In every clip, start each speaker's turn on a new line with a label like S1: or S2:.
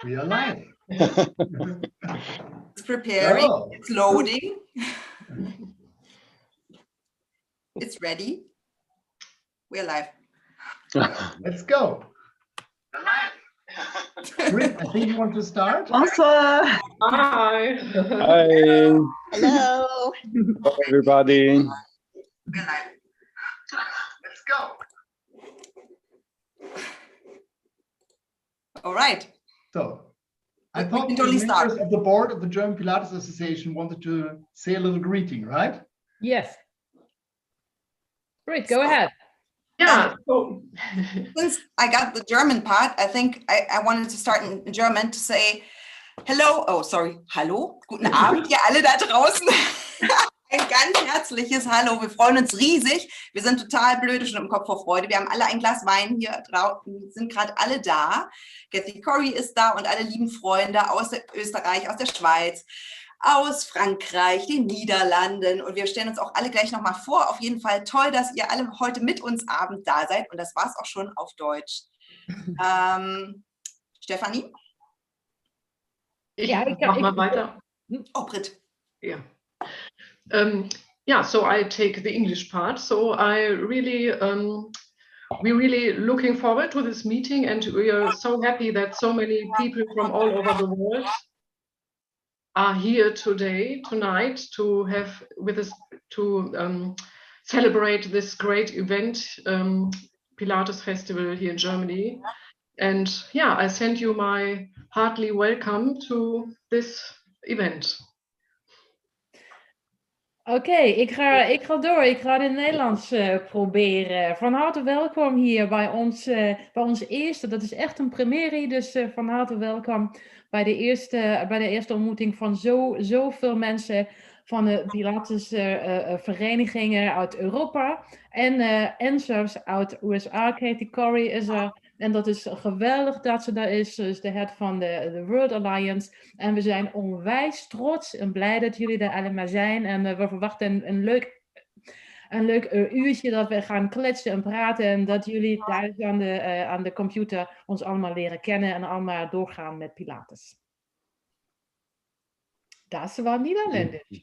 S1: We are live.
S2: It's preparing,
S1: Oh.
S2: it's loading. It's ready. We're live.
S1: Let's go. Britt, I think you want to start.
S3: Bonsoir.
S4: Hi.
S5: Hi.
S3: Hello.
S5: Hello, everybody.
S2: We're live.
S1: Let's go.
S2: All right.
S1: So, I
S2: We
S1: thought
S2: can
S1: the
S2: totally
S1: members
S2: start.
S1: of the board of the German Pilates Association wanted to say a little greeting, right?
S6: Yes. Great, go ahead.
S4: Yeah. So,
S2: Since I got the German part, I think I wanted to start in German to say hello. Oh, sorry. Hallo. Guten Abend, ihr alle da draußen. Ein ganz herzliches Hallo. Wir freuen uns riesig. Wir sind total blöde schon im Kopf vor Freude. Wir haben alle ein Glas Wein hier draußen, sind gerade alle da. Kathy Corey ist da und alle lieben Freunde aus Österreich, aus der Schweiz, aus Frankreich, den Niederlanden. Und wir stellen uns auch alle gleich nochmal vor. Auf jeden Fall toll, dass ihr alle heute mit uns Abend da seid. Und das war es auch schon auf Deutsch. Stefanie?
S4: ich mach mal weiter.
S2: Oh, Britt.
S4: Yeah. Yeah, so I take the English part. So I really, we're really looking forward to this meeting, and we are so happy that so many people from all over the world are here tonight, to have with us to celebrate this great event, Pilates Festival here in Germany. And yeah, I send you my heartily welcome to this event.
S6: Oké, ik ga door. Ik ga het in het Nederlands proberen. Van harte welkom hier bij ons eerste. Dat is echt een première, dus van harte welkom bij de eerste ontmoeting van zoveel mensen van de Pilates verenigingen uit Europa en zelfs uit USA. Katie Corey is er. En dat is geweldig dat ze daar is. Ze is de head van de World Alliance. En we zijn onwijs trots en blij dat jullie er allemaal zijn. En we verwachten een leuk uurtje dat we gaan kletsen en praten. En dat jullie thuis aan de computer ons allemaal leren kennen. En allemaal doorgaan met Pilates. Dat was Nederlandisch.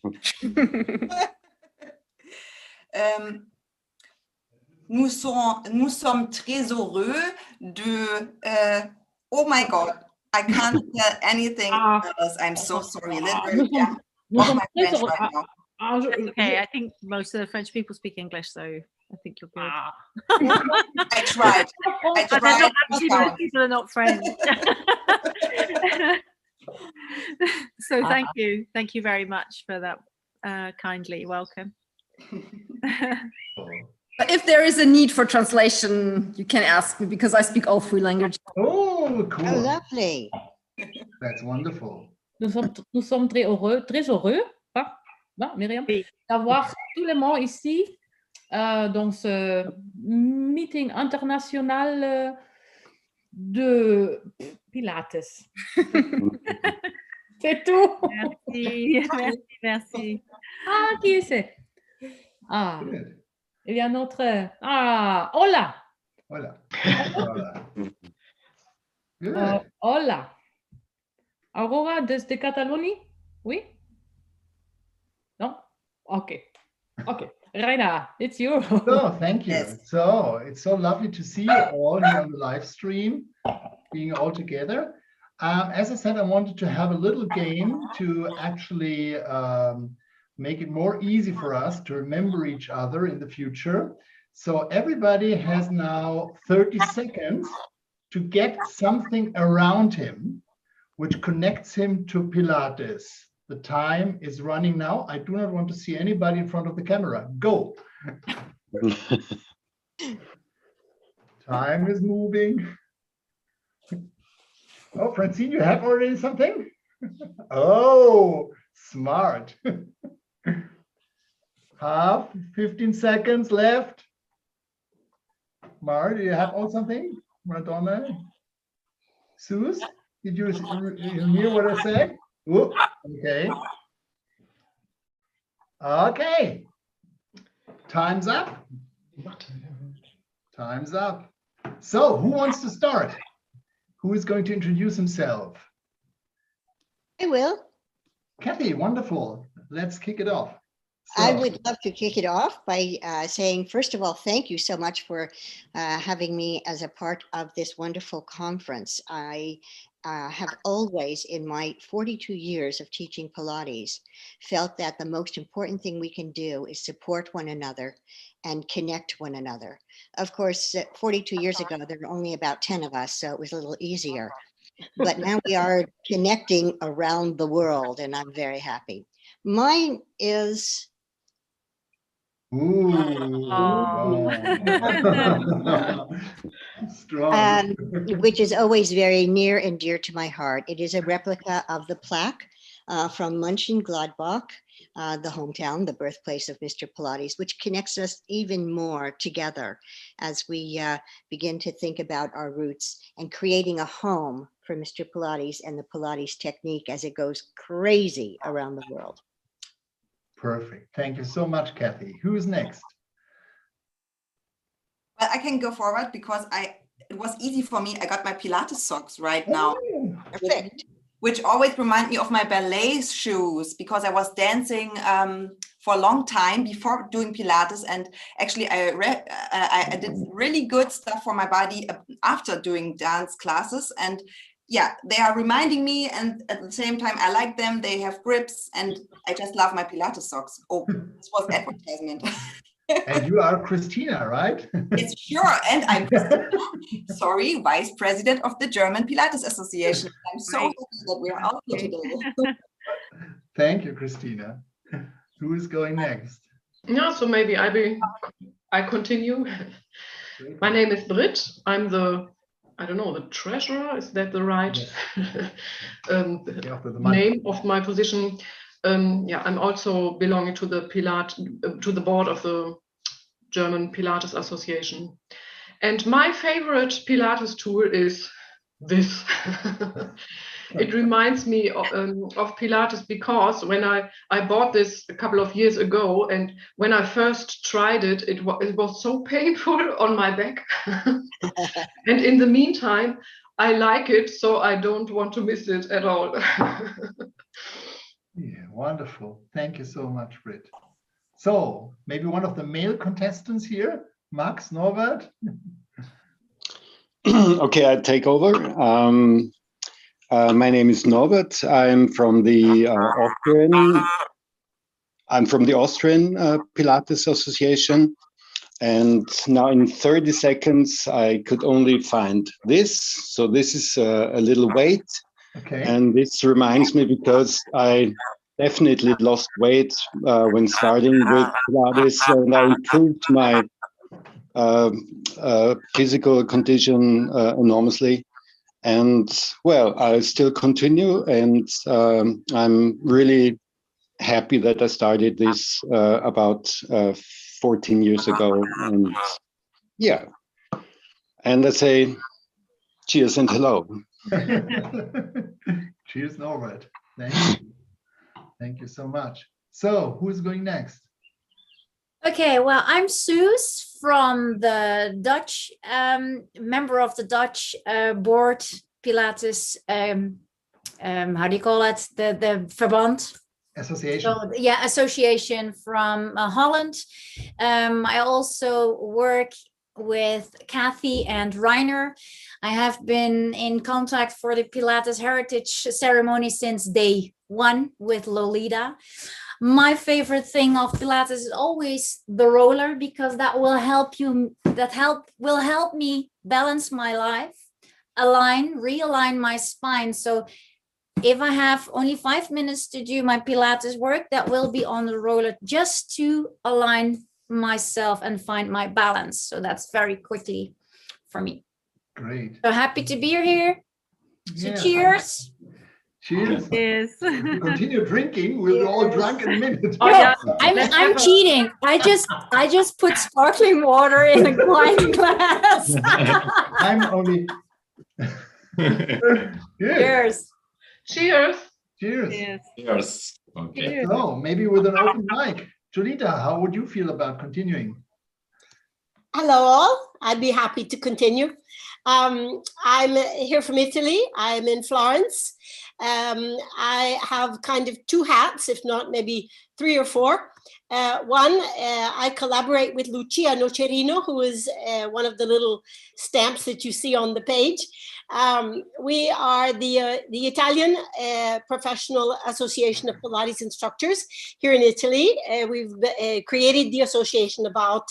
S2: Nous sommes très heureux de... oh my God, I can't tell anything else. I'm so sorry. Literally, I'm off my French right now.
S3: Okay, I think most of the French people speak English, so I think you're good.
S2: I tried.
S3: But they're not actually, most people are not French. So thank you very much for that kindly welcome.
S7: But if there is a need for translation, you can ask me, because I speak all three languages.
S1: Oh, cool.
S8: Oh, lovely.
S1: That's wonderful.
S6: Nous sommes très heureux, Myriam, d'avoir tout le monde ici dans ce meeting international de Pilates. C'est tout.
S3: Merci.
S6: Ah, qui est ce? Ah.
S1: Good.
S6: Il y a un autre. Ah, hola.
S1: Hola. Hola. Good.
S6: Hola. Aurora, de Catalogne? Oui? No? Okay. Raina, it's yours.
S1: So, thank you.
S2: Yes.
S1: So, it's so lovely to see you all here on the live stream, being all together. As I said, I wanted to have a little game to actually make it more easy for us to remember each other in the future. So everybody has now 30 seconds to get something around him which connects him to Pilates. The time is running now. I do not want to see anybody in front of the camera. Go. Time is moving. Oh, Francine, you have already something? Oh, smart. 15 seconds left. Mar, do you have all something? Madonna? Suze, did you hear what I said? Ooh, okay. Okay. Time's up. Time's up. So, who wants to start? Who is going to introduce himself?
S5: I will.
S1: Kathy, wonderful. Let's kick it off.
S5: I
S1: So-
S5: would love to kick it off by saying, first of all, thank you so much for having me as a part of this wonderful conference. I have always, in my 42 years of teaching Pilates, felt that the most important thing we can do is support one another and connect one another. Of course, 42 years ago, there were only about 10 of us, so it was a little easier. But now we are connecting around the world, and I'm very happy. Mine is
S1: Ooh.
S3: Oh.
S1: Strong.
S5: which is always very near and dear to my heart. It is a replica of the plaque from Mönchengladbach, the hometown, the birthplace of Mr. Pilates, which connects us even more together as we begin to think about our roots and creating a home for Mr. Pilates and the Pilates technique as it goes crazy around the world.
S1: Perfect. Thank you so much, Kathy. Who is next?
S2: Well, I can go forward because it was easy for me. I got my Pilates socks right now,
S1: Oh,
S5: Perfect.
S2: which always remind me of my ballet shoes because I was dancing for a long time before doing Pilates, and actually I did really good stuff for my body after doing dance classes, and yeah, they are reminding me, and at the same time I like them. They have grips, and I just love my Pilates socks. Oh, this was advertisement.
S1: and you are Christina, right?
S2: It's sure, and I'm sorry, Vice President of the German Pilates Association. I'm so
S3: Right.
S2: happy that we are out here today.
S1: Thank you, Christina. Who is going next?
S4: Yeah, so maybe I continue. My name is Britt. I'm I don't know, the treasurer, is that the right
S1: Yeah, for the money.
S4: name of my position? Yeah, I'm also belonging to the to the board of the German Pilates Association. And my favorite Pilates tool is this. It reminds me of Pilates because when I bought this a couple of years ago, and when I first tried it, it was so painful on my back. And in the meantime, I like it, so I don't want to miss it at all.
S1: Yeah, wonderful. Thank you so much, Britt. So maybe one of the male contestants here, Max, Norbert.
S8: Okay, I take over. My name is Norbert. I'm from the Austrian Pilates Association. And now in 30 seconds, I could only find this. So this is a little weight.
S1: Okay.
S8: And this reminds me because I definitely lost weight when starting with Pilates, and I improved my physical condition enormously. And well, I still continue, and I'm really happy that I started this about 14 years ago. And yeah, and I say cheers and hello.
S1: Cheers, Norbert. Thank you. Thank you so much. So who is going next?
S9: Okay, well, I'm Suze from the Dutch, member of the Dutch board Pilates, how do you call it? The Verband.
S1: Association.
S9: So, yeah, association from Holland. I also work with Kathy and Reiner. I have been in contact for the Pilates Heritage Ceremony since day one with Lolita. My favorite thing of Pilates is always the roller, because that will help you, will help me balance my life, realign my spine. So if I have only 5 minutes to do my Pilates work, that will be on the roller just to align myself and find my balance. So that's very quickly for me.
S1: Great.
S9: So happy to be here. So
S1: Yeah.
S9: cheers.
S1: Cheers.
S3: Yes.
S1: If we continue drinking, we'll be all drunk in a minute.
S4: Oh, yeah.
S9: I'm cheating. I just put sparkling water in a wine glass.
S1: I'm only. Good.
S9: Cheers.
S4: Cheers.
S1: Cheers.
S3: Yes.
S10: Yes. Okay.
S1: So maybe with an open mic. Julita, how would you feel about continuing?
S5: Hello all, I'd be happy to continue.
S10: I'm here from Italy. I'm in Florence. I have kind of two hats, if not maybe three or four. One, I collaborate with Lucia Nocerino, who is one of the little stamps that you see on the page. We are the Italian Professional Association of Pilates Instructors here in Italy. We've created the association about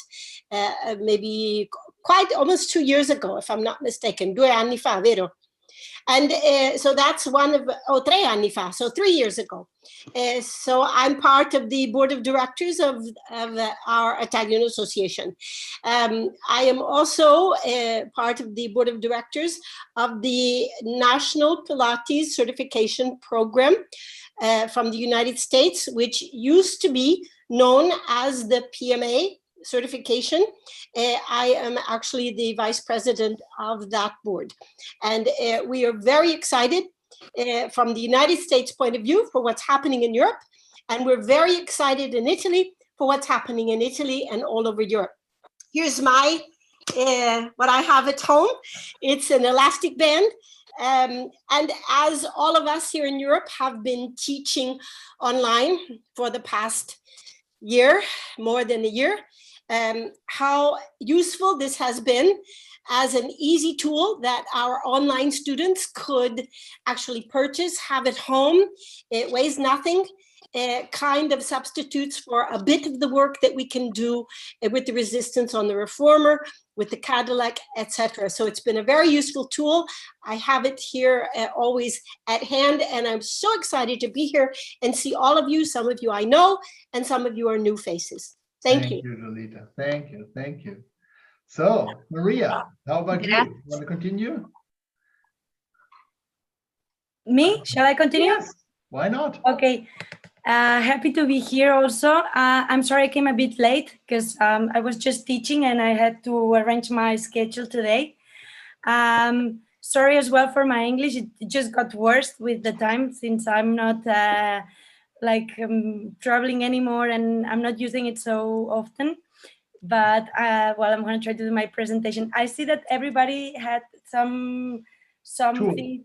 S10: maybe quite almost 2 years ago, if I'm not mistaken, 2 anni fa, vero? And so that's one of, 3 anni fa, so 3 years ago. So I'm part of the board of directors of our Italian association. I am also part of the board of directors of the National Pilates Certification Program from the United States, which used to be known as the PMA certification. I am actually the vice president of that board. And we are very excited from the United States point of view for what's happening in Europe. And we're very excited in Italy for what's happening in Italy and all over Europe. Here's my, what I have at home. It's an elastic band. And as all of us here in Europe have been teaching online for the past year, more than a year, how useful this has been as an easy tool that our online students could actually purchase, have at home. It weighs nothing. It kind of substitutes for a bit of the work that we can do with the resistance on the reformer, with the Cadillac, etc. So it's been a very useful tool. I have it here always at hand, and I'm so excited to be here and see all of you. Some of you I know, and some of you are new faces. Thank you.
S1: Thank you, Lolita. Thank you. Thank you. So, Maria, how about you? You want to continue?
S11: Me? Shall I continue?
S1: Yes. Why not?
S11: Okay. Happy to be here also. I'm sorry I came a bit late because I was just teaching and I had to arrange my schedule today. Sorry as well for my English. It just got worse with the time since I'm not traveling anymore and I'm not using it so often. But well, I'm going to try to do my presentation. I see that everybody had something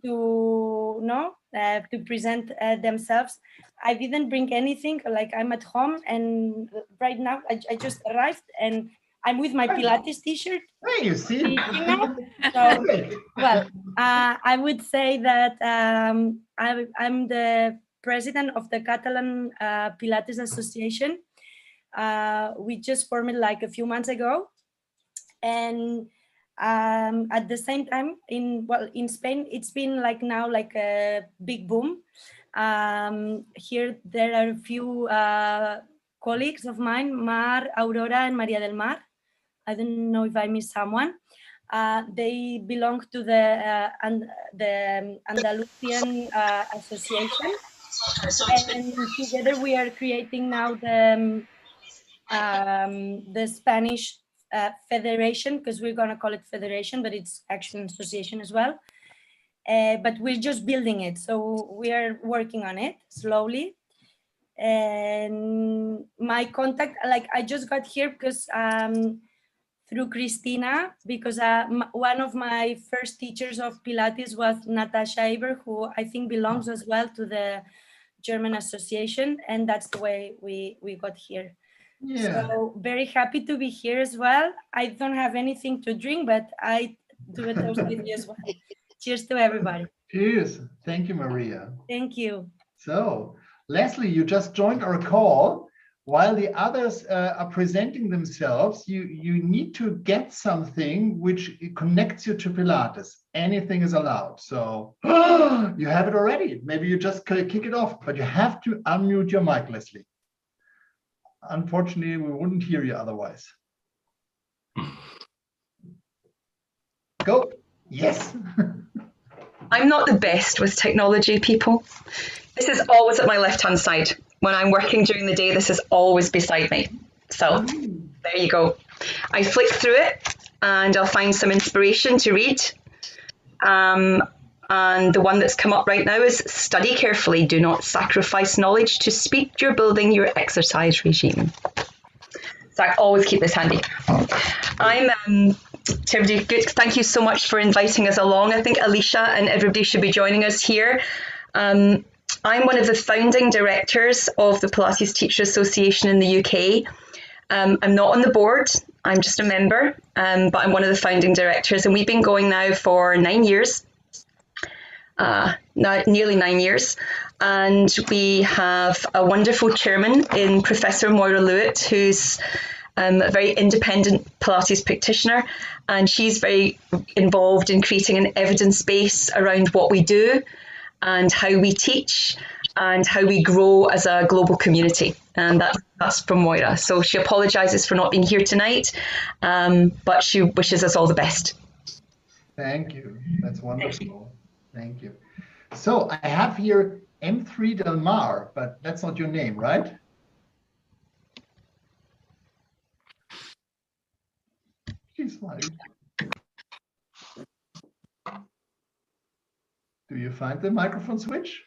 S11: to know to present themselves. I didn't bring anything. Like, I'm at home and right now I just arrived and I'm with my Pilates t-shirt.
S1: Hey, you see?
S11: So, well, I would say that I'm the president of the Catalan Pilates Association. We just formed it like a few months ago, and at the same time in Spain it's been like now like a big boom. Here there are a few colleagues of mine, Mar, Aurora and Maria del Mar. I don't know if I missed someone. They belong to the Andalusian Association, and together we are creating now the Spanish Federation, because we're going to call it Federation, but it's actually an association as well. But we're just building it. So we are working on it slowly. And my contact, like, I just got here because through Christina, because one of my first teachers of Pilates was Natasha Aber, who I think belongs as well to the German association. And that's the way we got here. Yeah. So very happy to be here as well. I don't have anything to drink, but I do a toast with you as well. Cheers to everybody.
S1: Cheers. Thank you, Maria.
S11: Thank you.
S1: So, Leslie, you just joined our call. While the others are presenting themselves, you need to get something which connects you to Pilates. Anything is allowed. So you have it already. Maybe you just kick it off, but you have to unmute your mic, Leslie. Unfortunately, we wouldn't hear you otherwise. Go. Yes.
S12: I'm not the best with technology, people. This is always at my left-hand side. When I'm working during the day, this is always beside me. So there you go. I flick through it and I'll find some inspiration to read. And the one that's come up right now is study carefully. Do not sacrifice knowledge to speed your building your exercise regime. So I always keep this handy. I'm to everybody, good. Thank you so much for inviting us along. I think Alicia and everybody should be joining us here. I'm one of the founding directors of the Pilates Teacher Association in the UK. I'm not on the board, I'm just a member, but I'm one of the founding directors, and we've been going now for 9 years, nearly 9 years. And we have a wonderful chairman in Professor Moira Lewitt, who's a very independent Pilates practitioner, and she's very involved in creating an evidence base around what we do and how we teach and how we grow as a global community. And that's from Moira. So she apologises for not being here tonight, but she wishes us all the best.
S1: Thank you. That's wonderful. Thank you. So I have here M3 Del Mar, but that's not your name, right? She's smiling. Do you find the microphone switch?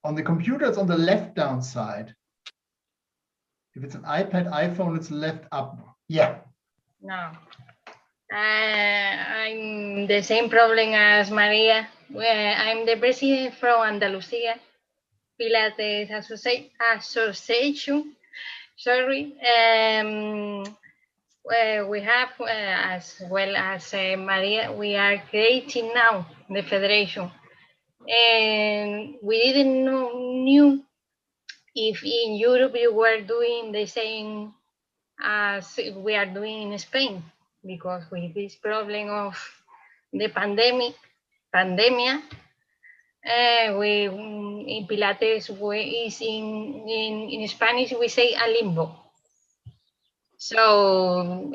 S1: On the computer, it's on the left down side. If it's an iPad, iPhone, it's left up. Yeah.
S13: No. I'm the same problem as Maria. I'm the president from Andalusia Pilates Association. Sorry. We have, as well as Maria, we are creating now the federation. And we didn't knew if in Europe you were doing the same as we are doing in Spain, because with this problem of the pandemia, we in Pilates is in Spanish we say a limbo. So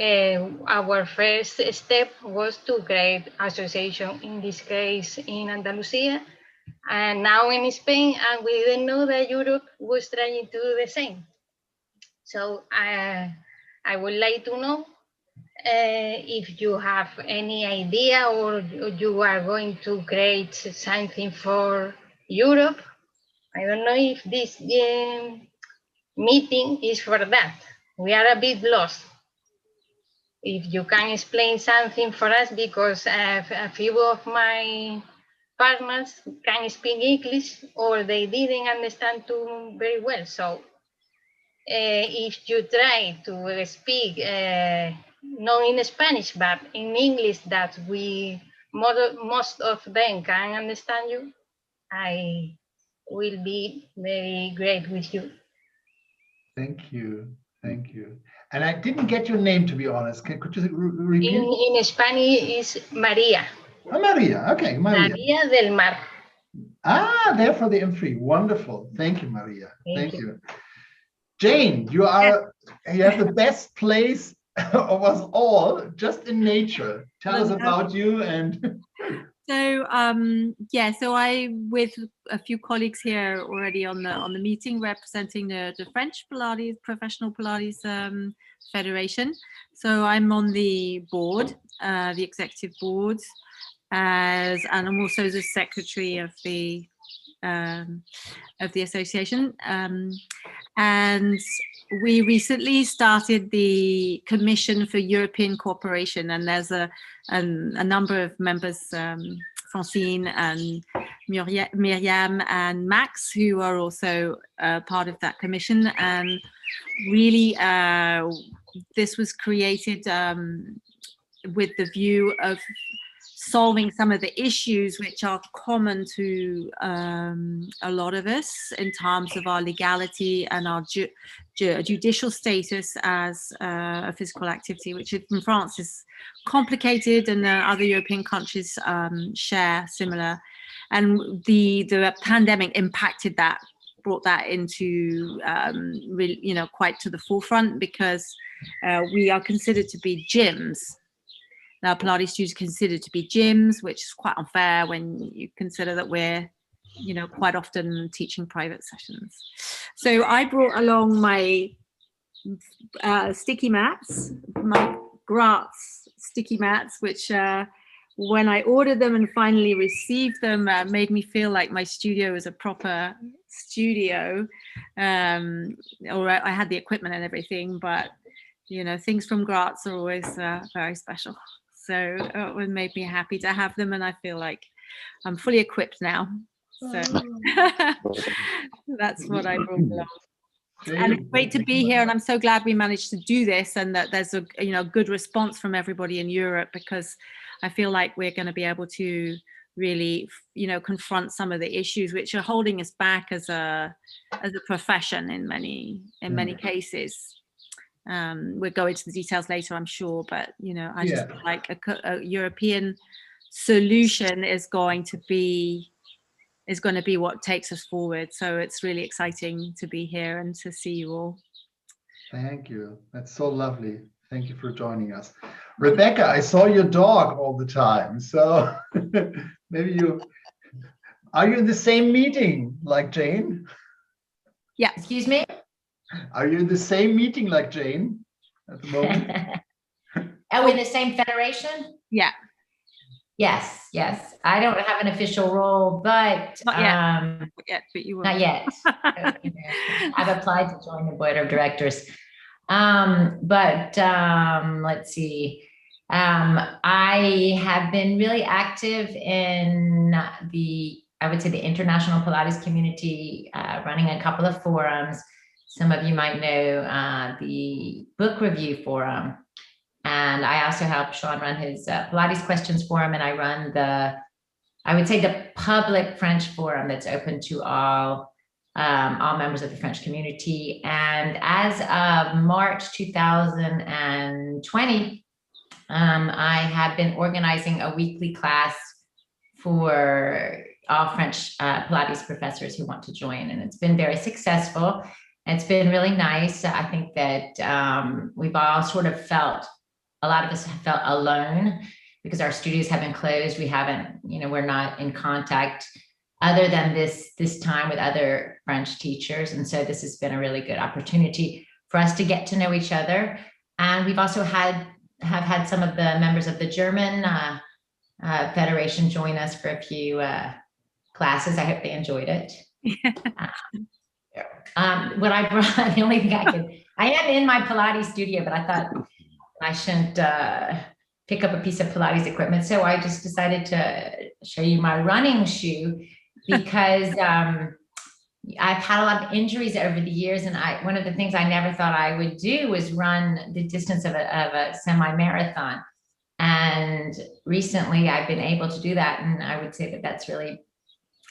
S13: our first step was to create association, in this case in Andalusia, and now in Spain, and we didn't know that Europe was trying to do the same. So I would like to know if you have any idea or you are going to create something for Europe. I don't know if this meeting is for that. We are a bit lost. If you can explain something for us, because a few of my partners can speak English or they didn't understand too very well. So if you try to speak not in Spanish but in English that most of them can understand you, I will be very great with you.
S1: Thank you. Thank you. And I didn't get your name, to be honest. Could you repeat?
S13: In Spanish is Maria.
S1: Oh, Maria. Okay, Maria.
S13: Maria del Mar.
S1: Ah, there for the M3. Wonderful. Thank you, Maria. Thank you. Jane, you have the best place of us all, just in nature. Tell us about you and.
S3: So so I, with a few colleagues here already on the meeting, representing the French Pilates Professional Pilates Federation. So I'm on the board, the executive board, and I'm also the secretary of the association. And we recently started the Commission for European Cooperation, and there's a number of members, Francine and Miriam and Max, who are also part of that commission. And really, this was created with the view of solving some of the issues which are common to a lot of us in terms of our legality and our judicial status as a physical activity, which in France is complicated, and other European countries share similar. And the pandemic impacted that, brought that into really, quite to the forefront, because we are considered to be gyms. Now, Pilates studios are considered to be gyms, which is quite unfair when you consider that we're, quite often teaching private sessions. So I brought along my sticky mats, my Graz sticky mats, which when I ordered them and finally received them, made me feel like my studio is a proper studio. Or I had the equipment and everything, but you know, things from Graz are always very special. So it made me happy to have them, and I feel like I'm fully equipped now. So that's what I brought along. And it's great to be here, and I'm so glad we managed to do this, and that there's a good response from everybody in Europe, because I feel like we're going to be able to really confront some of the issues which are holding us back as a profession in many cases. We'll go into the details later, I'm sure, but I just feel like a European solution is going to be what takes us forward. So it's really exciting to be here and to see you all.
S1: Thank you. That's so lovely. Thank you for joining us. Rebecca, I saw your dog all the time. So maybe are you in the same meeting like Jane?
S14: Yeah. Excuse me?
S1: Are you in the same meeting like Jane at the moment?
S14: Are we in the same federation?
S3: Yeah.
S14: Yes, yes. I don't have an official role, but
S3: not yet, but you will.
S14: Not yet. I've applied to join the board of directors. Let's see. I have been really active in I would say the international Pilates community, running a couple of forums. Some of you might know the book review forum. And I also help Sean run his Pilates questions forum, and I run I would say the public French forum that's open to all members of the French community. And as of March 2020, I have been organizing a weekly class for all French Pilates professors who want to join, and it's been very successful. It's been really nice. I think that we've all sort of a lot of us have felt alone because our studios have been closed. We haven't, we're not in contact other than this time with other French teachers. And so this has been a really good opportunity for us to get to know each other. And we've also have had some of the members of the German Federation join us for a few classes. I hope they enjoyed it. What I brought, the only thing I am in my Pilates studio, but I thought I shouldn't pick up a piece of Pilates equipment. So I just decided to show you my running shoe because I've had a lot of injuries over the years. And one of the things I never thought I would do was run the distance of a semi-marathon. And recently I've been able to do that. And I would say that that's really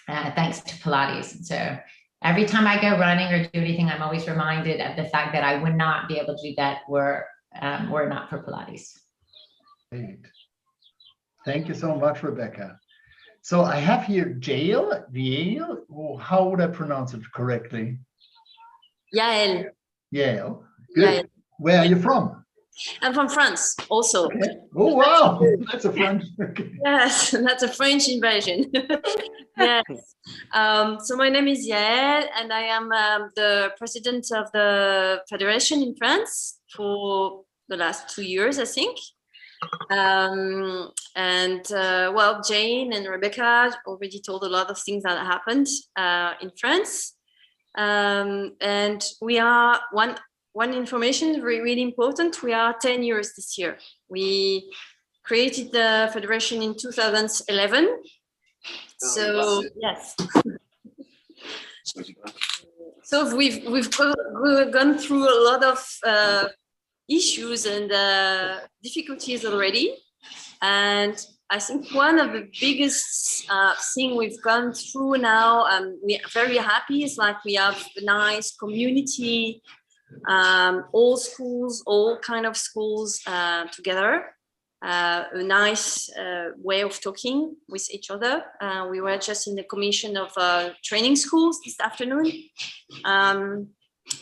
S14: thanks to Pilates. And so every time I go running or do anything, I'm always reminded of the fact that I would not be able to do that were not for Pilates.
S1: Great. Thank you so much, Rebecca. So I have here Jael. How would I pronounce it correctly?
S15: Yael.
S1: Yael. Good. Yael. Where are you from?
S15: I'm from France also.
S1: Okay. Oh, wow. That's a French. Okay.
S15: Yes, that's a French invasion. Yes. So my name is Yael, and I am the president of the federation in France for the last 2 years, I think. Well, Jane and Rebecca already told a lot of things that happened in France. And we are one information really important. We are 10 years this year. We created the federation in 2011. So yes. So we've gone through a lot of issues and difficulties already. And I think one of the biggest thing we've gone through now, we are very happy, is like we have a nice community, all schools, all kind of schools together, a nice way of talking with each other. We were just in the commission of training schools this afternoon.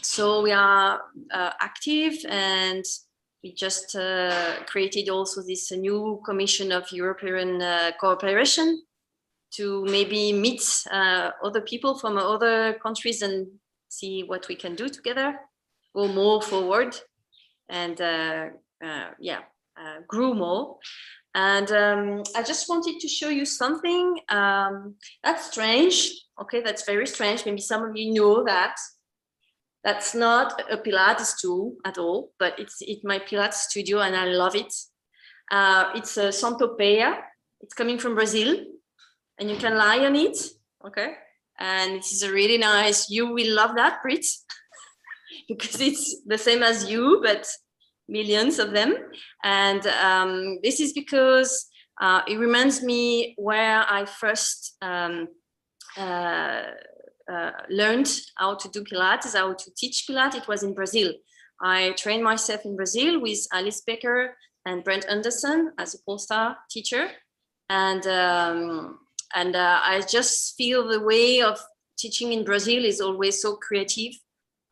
S15: So we are active, and we just created also this new commission of European cooperation to maybe meet other people from other countries and see what we can do together, go more forward, and grow more. And I just wanted to show you something that's strange. Okay, that's very strange. Maybe some of you know that. That's not a Pilates tool at all, but it's my Pilates studio and I love it. It's a Santopeia. It's coming from Brazil and you can lie on it, okay? And it is a really nice, you will love that, Brit, because it's the same as you, but millions of them. And this is because it reminds me where I first learned how to do Pilates, how to teach Pilates. It was in Brazil. I trained myself in Brazil with Alice Becker and Brent Anderson as a Polestar teacher. And I just feel the way of teaching in Brazil is always so creative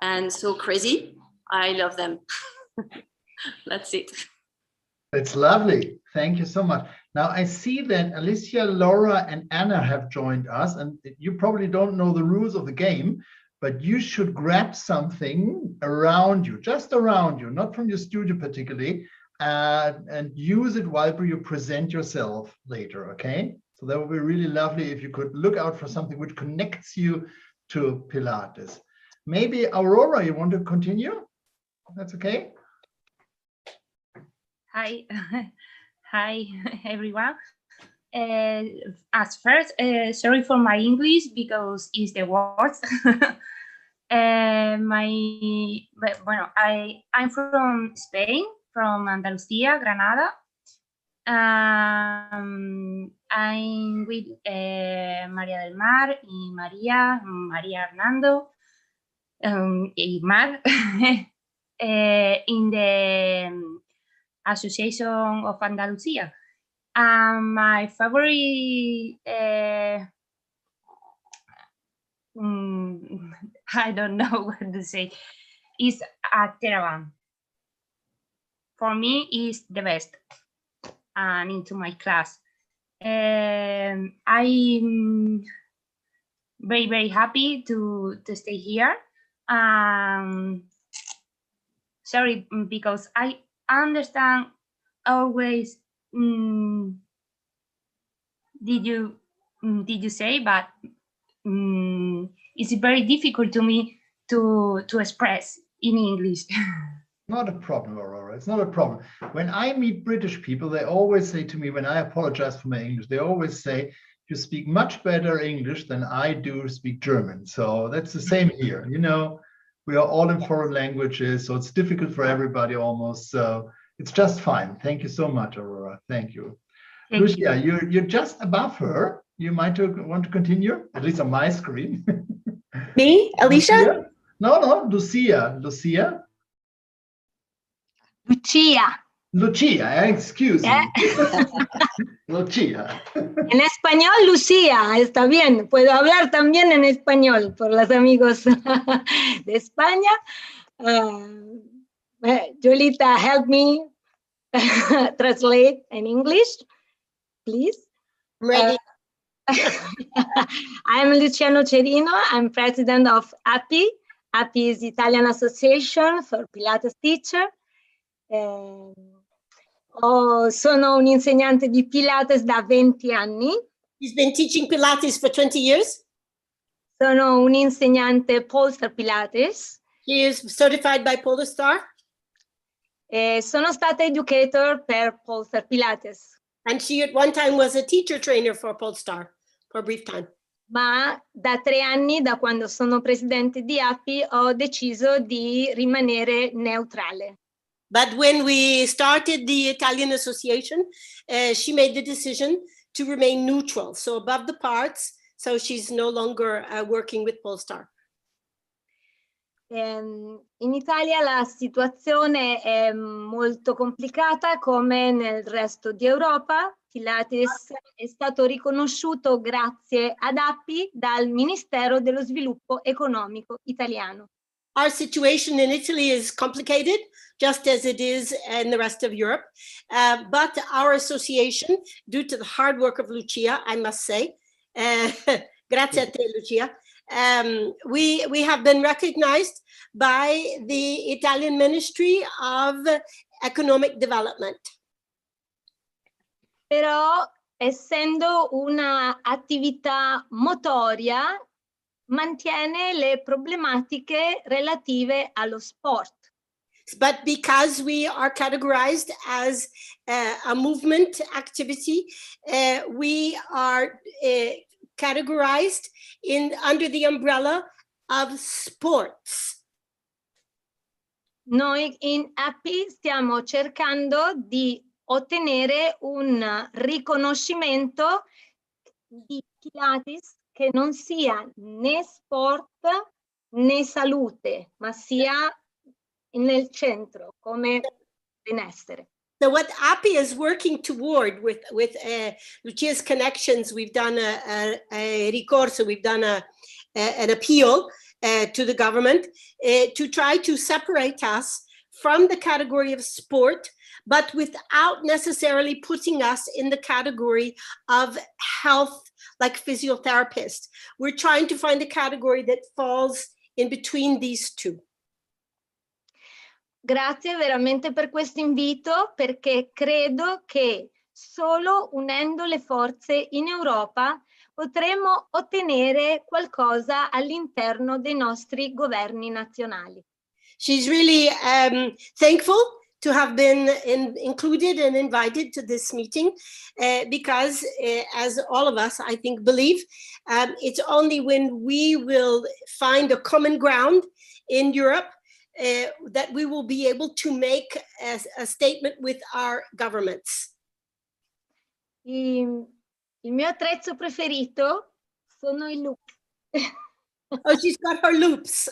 S15: and so crazy. I love them. That's it.
S1: It's lovely. Thank you so much. Now I see that Alicia, Laura, and Anna have joined us, and you probably don't know the rules of the game, but you should grab something around you, just around you, not from your studio particularly, and use it while you present yourself later, okay? So that would be really lovely if you could look out for something which connects you to Pilates. Maybe Aurora, you want to continue? That's okay.
S16: Hi, hi everyone. As first, sorry for my English because it's the worst. I'm from Spain, from Andalusia, Granada. I'm with María del Mar y María Hernando, y Mar, in the Association of Andalusia. My favorite, I don't know what to say, is a Teraban. For me, is the best. And into my class. I'm very, very happy to stay here. Sorry, because I understand always, did you say, but it's very difficult to me to express in English.
S1: Not a problem, Aurora. It's not a problem. When I meet British people, they always say to me, when I apologize for my English, they always say, you speak much better English than I do speak German. So that's the same here. You know, we are all in foreign languages, so it's difficult for everybody almost. So it's just fine. Thank you so much, Aurora. Thank you. Lucia, you're just above her. You might want to continue, at least on my screen.
S10: Me, Alicia?
S1: No, Lucia. Lucia. Lucia, excuse me. Lucia.
S11: En español, Lucía, está bien. Puedo hablar también en español por los amigos de España. Jolita, help me translate in English, please.
S10: Ready.
S11: I'm Luciano Cerino. I'm president of API. API is the Italian Association for Pilates Teacher. Sono un insegnante di Pilates da 20 anni.
S10: He's been teaching Pilates for 20 years.
S11: Sono un insegnante Polestar Pilates.
S10: He is certified by Polestar.
S11: Sono stata educator per Polestar Pilates.
S10: And she at one time was a teacher trainer for Polestar for a brief time.
S11: Ma da 3 anni, da quando sono presidente di API, ho deciso di rimanere neutrale.
S10: But when we started the Italian Association, she made the decision to remain neutral, so above the parts, so she's no longer working with Polestar.
S11: In Italia la situazione è molto complicata come nel resto di Europa. Pilates è stato riconosciuto grazie ad API dal Ministero dello Sviluppo Economico italiano.
S10: Our situation in Italy is complicated, just as it is in the rest of Europe. But our association, due to the hard work of Lucia, I must say, grazie a te, Lucia, we have been recognized by the Italian Ministry of Economic Development.
S11: Però, essendo una attività motoria, mantiene le problematiche relative allo sport.
S10: But because we are categorized as a movement activity, we are categorized under the umbrella of sports.
S11: Noi in API stiamo cercando di ottenere un riconoscimento di Pilates che non sia né sport né salute, ma sia nel centro come benessere.
S10: So what API is working toward with Lucia's connections, we've done a ricorso, we've done an appeal to the government to try to separate us from the category of sport, but without necessarily putting us in the category of health, like physiotherapist. We're trying to find a category that falls in between these two.
S11: Grazie veramente per questo invito, perché credo che solo unendo le forze in Europa potremo ottenere qualcosa all'interno dei nostri governi nazionali.
S10: She's really thankful to have been included and invited to this meeting because as all of us, I think, believe, it's only when we will find a common ground in Europe that we will be able to make a statement with our governments.
S11: Il mio attrezzo preferito sono i loop.
S10: Oh, she's got her loops.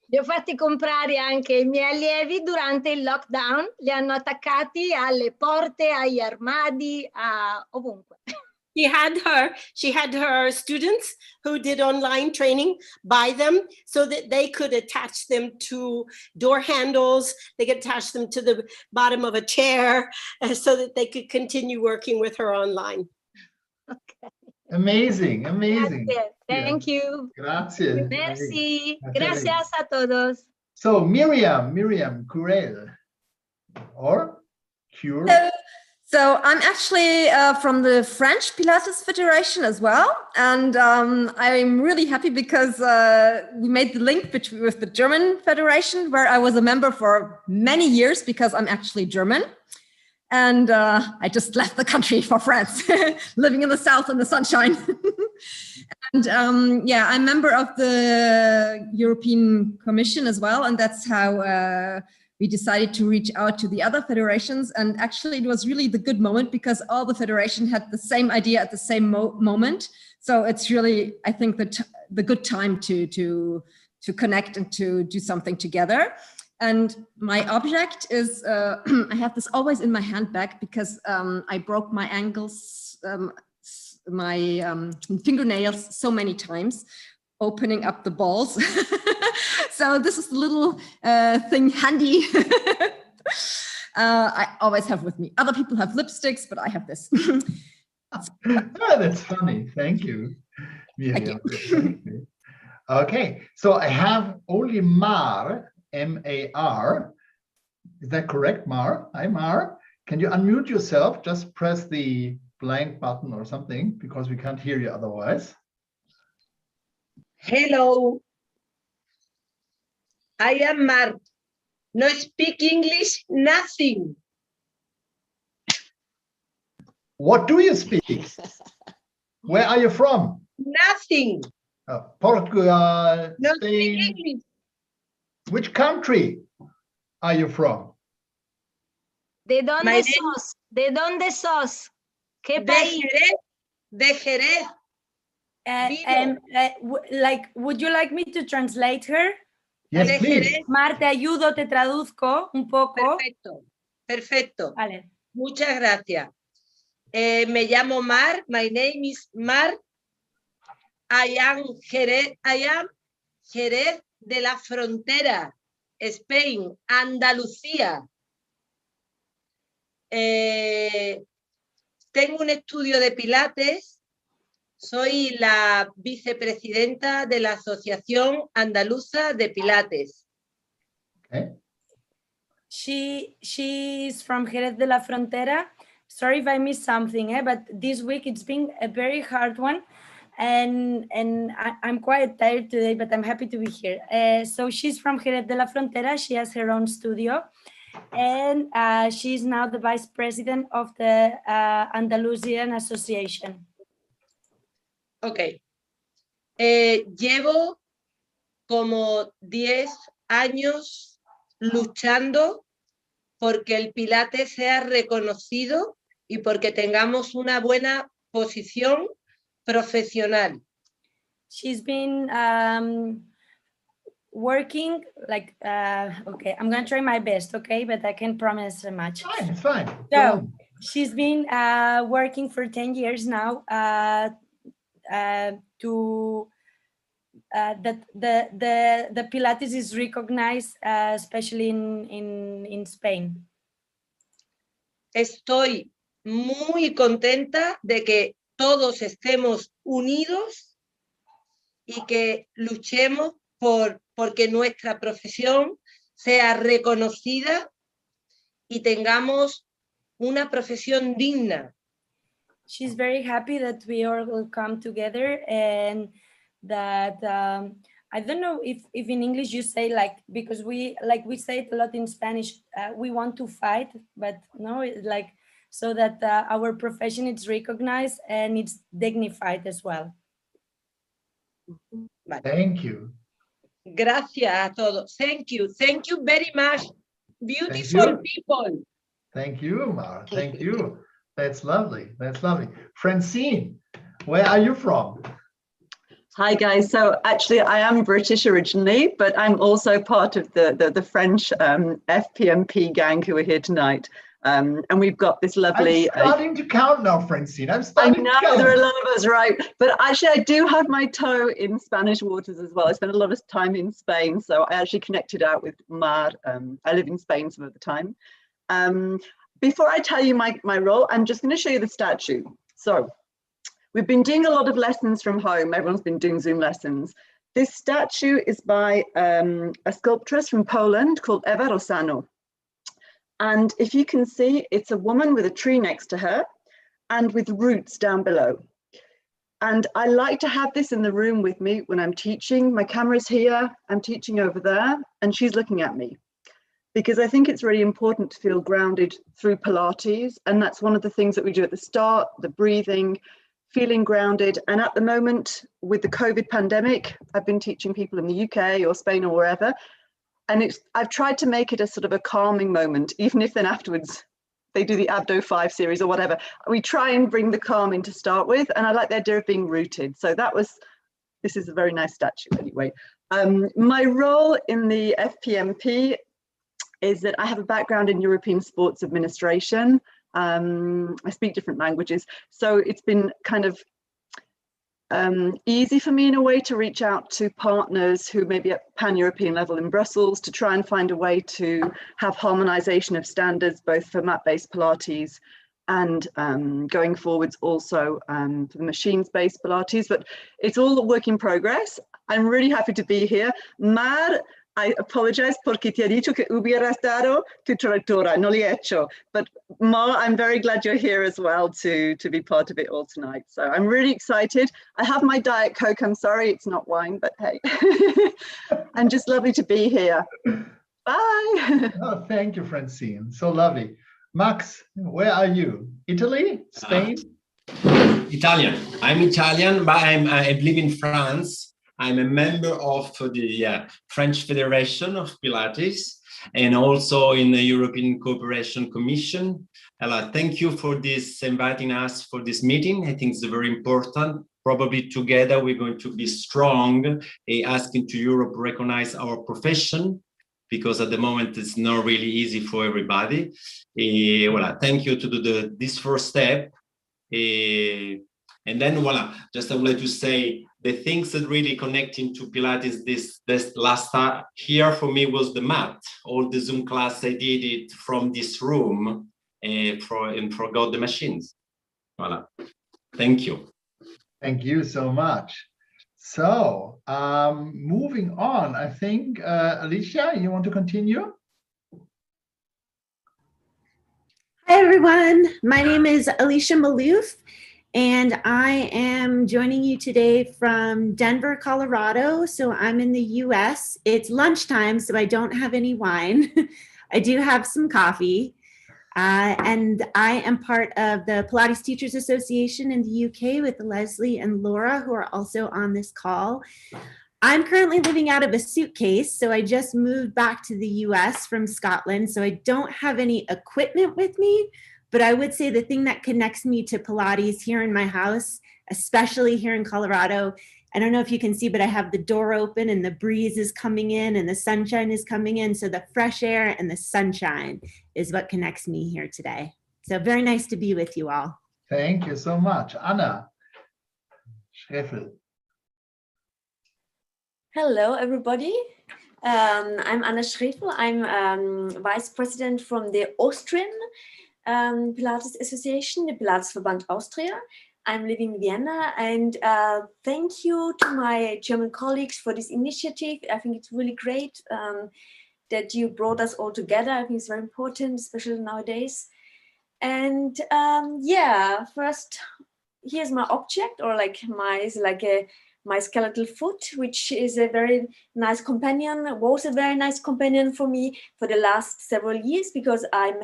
S11: Li ho fatti comprare anche i miei allievi durante il lockdown, li hanno attaccati alle porte, agli armadi, ovunque.
S10: She had her students who did online training buy them so that they could attach them to door handles, they could attach them to the bottom of a chair so that they could continue working with her online.
S11: Okay.
S1: Amazing, amazing.
S11: Grazie. Thank you.
S1: Grazie.
S11: Merci. Gracias a todos.
S1: So Miriam Curel, or Cure?
S7: So I'm actually from the French Pilates Federation as well. And I'm really happy because we made the link with the German Federation, where I was a member for many years because I'm actually German. And I just left the country for France, living in the south in the sunshine. And yeah, I'm a member of the European Commission as well. And that's how we decided to reach out to the other federations. And actually, it was really the good moment because all the federation had the same idea at the same moment. So it's really, I think, the good time to connect and to do something together. And my object is, I have this always in my handbag because I broke my ankles, my fingernails so many times, opening up the balls. So this is the little thing handy. I always have with me. Other people have lipsticks, but I have this.
S1: Oh, that's funny. Thank you, Miriam. Thank you. Okay, so I have only Mar. M-A-R. Is that correct, Mar? Hi, Mar. Can you unmute yourself? Just press the blank button or something because we can't hear you otherwise.
S17: Hello. I am Mar. No speak English, nothing.
S1: What do you speak? Where are you from?
S17: Nothing.
S1: Portugal,
S17: No
S1: Spain.
S17: speak English.
S1: Which country are you from?
S11: ¿De dónde sos? ¿De dónde sos? ¿Qué país?
S17: De Jerez.
S11: Like, would you like me to translate her?
S1: Yes, please.
S11: Mar, te ayudo, te traduzco un poco.
S17: Perfecto, perfecto.
S11: Vale.
S17: Muchas gracias. Me llamo Mar. My name is Mar. I am Jerez de la Frontera, Spain, Andalucía. Tengo un estudio de Pilates. Soy la vicepresidenta de la Asociación Andaluza de Pilates.
S1: Okay.
S11: She is from Jerez de la Frontera. Sorry if I missed something, but this week it's been a very hard one And I'm quite tired today, but I'm happy to be here. So she's from Jerez de la Frontera. She has her own studio, and she's now the vice president of the Andalusian Association.
S17: Ok. Llevo como 10 años luchando porque el Pilates sea reconocido y porque tengamos una buena posición profesional.
S11: She's been working like, okay, I'm going to try my best, okay, but I can't promise much.
S1: Fine, it's fine.
S11: So she's been working for 10 years now to that the Pilates is recognized, especially in Spain.
S17: Estoy muy contenta de que todos estemos unidos y que luchemos porque nuestra profesión sea reconocida y tengamos una profesión digna.
S11: She's very happy that we all will come together, and that I don't know if in English you say, like, because we say it a lot in Spanish, we want to fight, but no, like, so that our profession is recognized and it's dignified as well.
S1: Thank you.
S17: Gracias a todos. Thank you very much. Beautiful people.
S1: Thank you, Mar. Thank you. That's lovely. That's lovely. Francine, where are you from?
S18: Hi guys, so actually I am British originally, but I'm also part of the French FPMP gang who are here tonight. And we've got this lovely...
S1: I'm starting to count now, Francine. I'm starting to count.
S18: There are a lot of us, right? But actually I do have my toe in Spanish waters as well. I spent a lot of time in Spain, so I actually connected out with Mar. I live in Spain some of the time. Before I tell you my role, I'm just going to show you the statue. So we've been doing a lot of lessons from home. Everyone's been doing Zoom lessons. This statue is by a sculptress from Poland called Eva Rosano. And if you can see, it's a woman with a tree next to her and with roots down below. And I like to have this in the room with me when I'm teaching. My camera's here, I'm teaching over there, and she's looking at me. Because I think it's really important to feel grounded through Pilates. And that's one of the things that we do at the start, the breathing, feeling grounded. And at the moment, with the COVID pandemic, I've been teaching people in the UK or Spain or wherever. And I've tried to make it a sort of a calming moment, even if then afterwards they do the Abdo 5 series or whatever. We try and bring the calm in to start with. And I like the idea of being rooted. So this is a very nice statue anyway. My role in the FPMP is that I have a background in European sports administration. I speak different languages. So it's been kind of easy for me in a way to reach out to partners who may be at pan-European level in Brussels to try and find a way to have harmonization of standards, both for mat-based Pilates and going forwards also for the machines-based Pilates, but it's all a work in progress. I'm really happy to be here. Mar, I apologize porque te he dicho que hubieras dado tu traductora, no lo he hecho. But Ma, I'm very glad you're here as well to be part of it all tonight. So I'm really excited. I have my Diet Coke. I'm sorry it's not wine, but hey, I'm just lovely to be here. Bye.
S1: Oh, thank you, Francine. So lovely. Max, where are you? Italy? Spain?
S19: Italian. I'm Italian, but I live in France. I'm a member of the French Federation of Pilates and also in the European Cooperation Commission. Thank you for inviting us for this meeting. I think it's very important. Probably together we're going to be strong, asking to Europe to recognize our profession, because at the moment it's not really easy for everybody. Thank you to do this first step. And then just I would like to say the things that really connecting to Pilates this last here for me was the mat. All the Zoom class, I did it from this room and forgot the machines. Voilà. Thank you.
S1: Thank you so much. So moving on, I think, Alicia, you want to continue?
S20: Hi, everyone. My name is Alicia Malouf,
S3: And I am joining you today from Denver, Colorado. So I'm in the US. It's lunchtime, so I don't have any wine. I do have some coffee. And I am part of the Pilates Teachers Association in the UK with Leslie and Laura, who are also on this call. I'm currently living out of a suitcase, so I just moved back to the US from Scotland, so I don't have any equipment with me, but I would say the thing that connects me to Pilates here in my house, especially here in Colorado, I don't know if you can see, but I have the door open and the breeze is coming in and the sunshine is coming in, so the fresh air and the sunshine is what connects me here today. So very nice to be with you all.
S1: Thank you so much. Anna Schreffel.
S15: Hello, everybody. I'm Anna Schreffel. I'm Vice President from the Austrian Pilates Association, the Pilatesverband Austria. I'm living in Vienna, and thank you to my German colleagues for this initiative. I think it's really great that you brought us all together. I think it's very important, especially nowadays. And yeah, first, here's my object, or like my skeletal foot, which is a very nice companion, was a very nice companion for me for the last several years, because I'm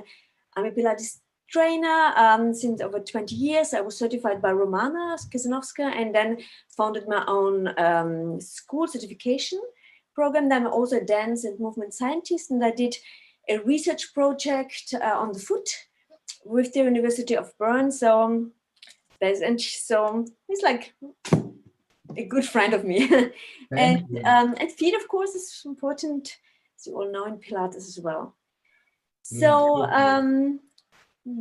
S15: a Pilates trainer since over 20 years. I was certified by Romana Kisanovska and then founded my own school certification program. Then I'm also a dance and movement scientist, and I did a research project on the foot with the University of Bern. So he's like a good friend of me. And feet, of course, is important, as you all know, in Pilates as well. So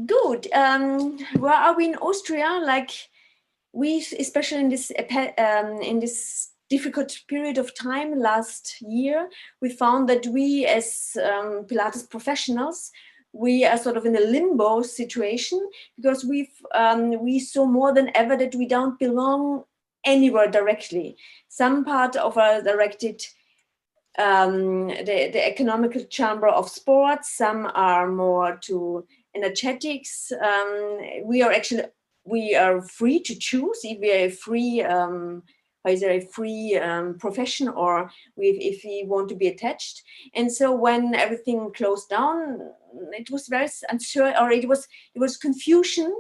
S15: good. Where are we in Austria? Like, we, especially in this difficult period of time last year, we found that we as Pilates professionals, we are sort of in a limbo situation, because we saw more than ever that we don't belong anywhere directly. Some part of our directed the economical chamber of sports, some are more to energetics. We are free to choose if we are a free profession, or if we want to be attached. And so when everything closed down, it was very uncertain, or it was confusion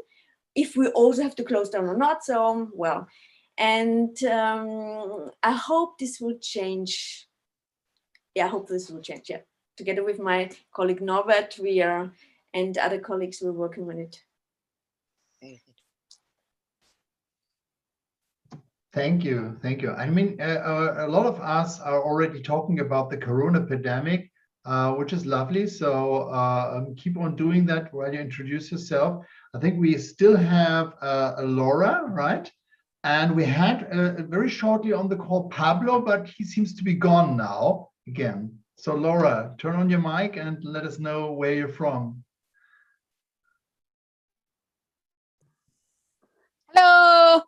S15: if we also have to close down or not. So well. And I hope this will change. Yeah, I hope this will change. Yeah, together with my colleague Norbert, and other colleagues, we're working on it.
S1: Thank you, thank you. I mean, a lot of us are already talking about the Corona pandemic, which is lovely. So keep on doing that while you introduce yourself. I think we still have Laura, right? And we had very shortly on the call Pablo, but he seems to be gone now again. So Laura, turn on your mic and let us know where you're from.
S20: Hello.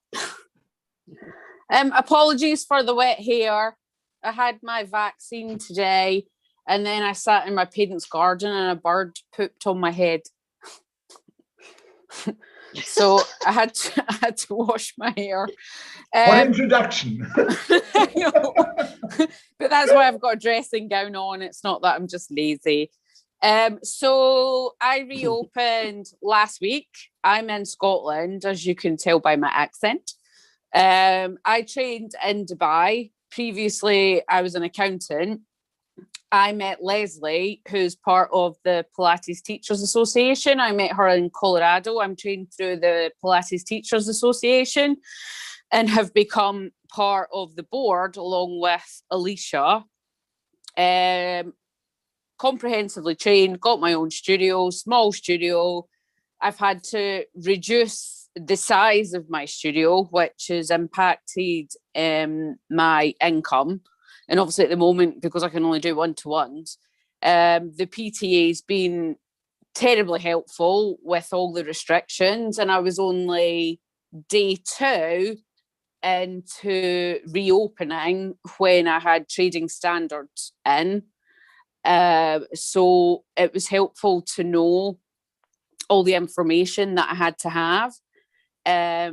S20: Apologies for the wet hair. I had my vaccine today, and then I sat in my parents' garden and a bird pooped on my head. So I had to wash my hair.
S1: What introduction!
S20: But that's why I've got a dressing gown on. It's not that I'm just lazy. So I reopened last week. I'm in Scotland, as you can tell by my accent. I trained in Dubai. Previously, I was an accountant. I met Leslie, who's part of the Pilates Teachers Association. I met her in Colorado. I'm trained through the Pilates Teachers Association and have become part of the board along with Alicia. Comprehensively trained, got my own studio, small studio. I've had to reduce the size of my studio, which has impacted my income. And obviously at the moment, because I can only do one-to-ones, the PTA's been terribly helpful with all the restrictions. And I was only day 2 into reopening when I had trading standards in. So it was helpful to know all the information that I had to have. Yeah,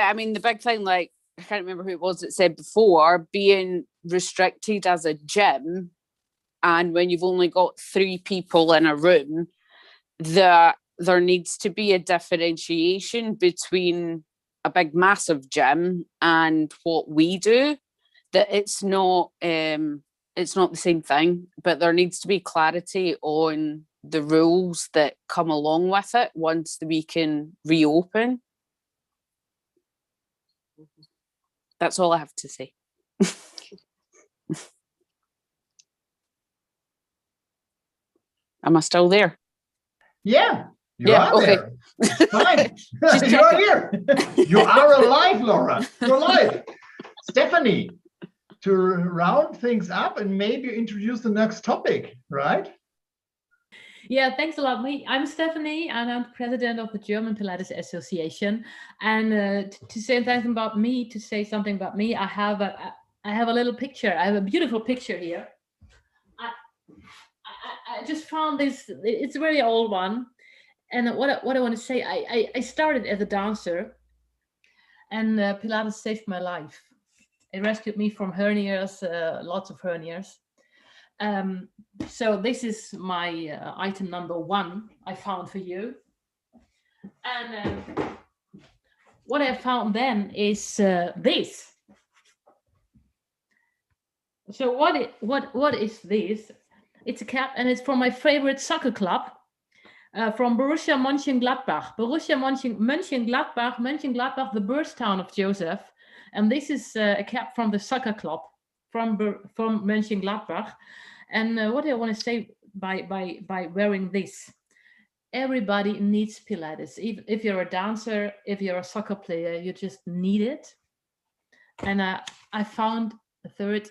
S20: I mean, the big thing, like, I can't remember who it was that said before, being restricted as a gym, and when you've only got 3 people in a room, that there needs to be a differentiation between a big massive gym and what we do, that it's not the same thing, but there needs to be clarity on the rules that come along with it once we can reopen. That's all I have to say. Am I still there?
S1: Yeah, you
S20: Yeah,
S1: are
S20: okay.
S1: there. It's fine.
S20: Just
S1: You are
S20: checking.
S1: here. You are alive, Laura. You're alive. Stephanie, to round things up and maybe introduce the next topic, right?
S6: Yeah, thanks a lot. I'm Stephanie, and I'm president of the German Pilates Association. And to say something about me, I have a little picture. I have a beautiful picture here. I just found this. It's a very old one, and what I want to say, I started as a dancer, and Pilates saved my life. It rescued me from hernias, lots of hernias. So this is my item number 1 I found for you. And what I found then is this. So what is this? It's a cap, and it's from my favorite soccer club, from Borussia Mönchengladbach. Mönchengladbach, the birth town of Joseph. And this is a cap from the soccer club from Mönchengladbach. And what I want to say by wearing this, everybody needs Pilates. If you're a dancer, if you're a soccer player, you just need it. And I found a third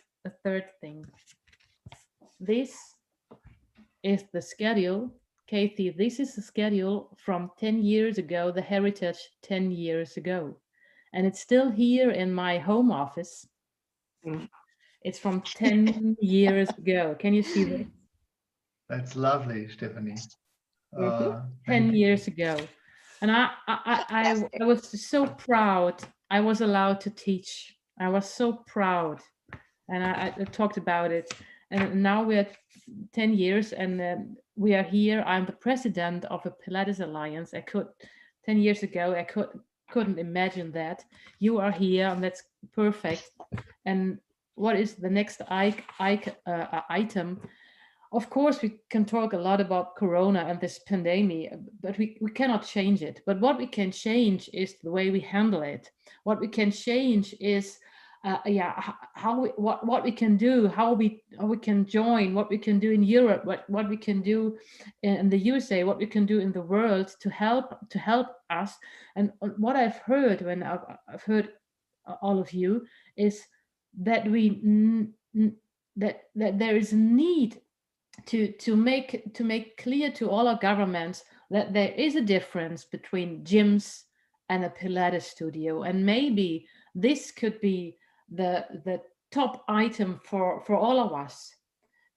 S6: thing. This is the schedule. Kathy, this is the schedule from 10 years ago, the heritage 10 years ago. And it's still here in my home office. It's from 10 years ago. Can you see that?
S1: That's lovely, Stephanie.
S6: 10 years ago. And I was so proud. I was allowed to teach. I was so proud. And I talked about it. And now we're 10 years and we are here. I'm the president of a Pilates Alliance. 10 years ago, I couldn't imagine that. You are here, and that's perfect. And what is the next item? Of course, we can talk a lot about Corona and this pandemic, but we cannot change it. But what we can change is the way we handle it. What we can change is what we can do, how we can join, what we can do in Europe, what we can do in the USA, what we can do in the world to help us. And what I've heard when I've heard all of you is that that there is a need to make clear to all our governments that there is a difference between gyms and a Pilates studio, and maybe this could be the top item for all of us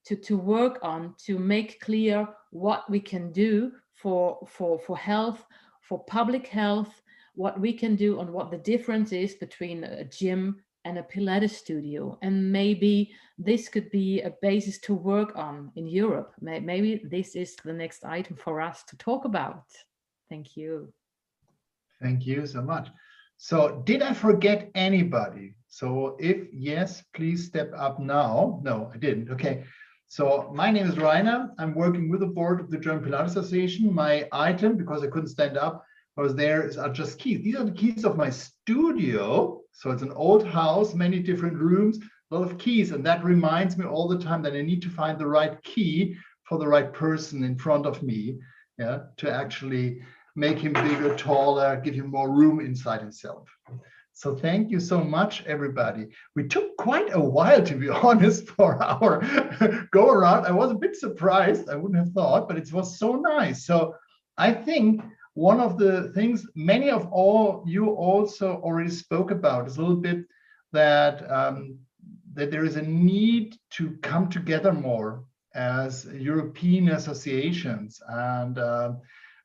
S6: to work on, to make clear what we can do for health, for public health, what we can do and what the difference is between a gym and a Pilates studio. And maybe this could be a basis to work on in Europe. Maybe this is the next item for us to talk about. Thank you.
S1: Thank you so much. So did I forget anybody? So if yes, please step up now. No, I didn't. Okay. So my name is Rainer. I'm working with the board of the German Pilates Association. My item, because I couldn't stand up, are just keys. These are the keys of my studio. So it's an old house, many different rooms, a lot of keys. And that reminds me all the time that I need to find the right key for the right person in front of me, yeah, to actually make him bigger, taller, give him more room inside himself. So thank you so much, everybody. We took quite a while, to be honest, for our go around. I was a bit surprised. I wouldn't have thought, but it was so nice. So I think one of the things many of you also already spoke about is a little bit that that there is a need to come together more as European associations. And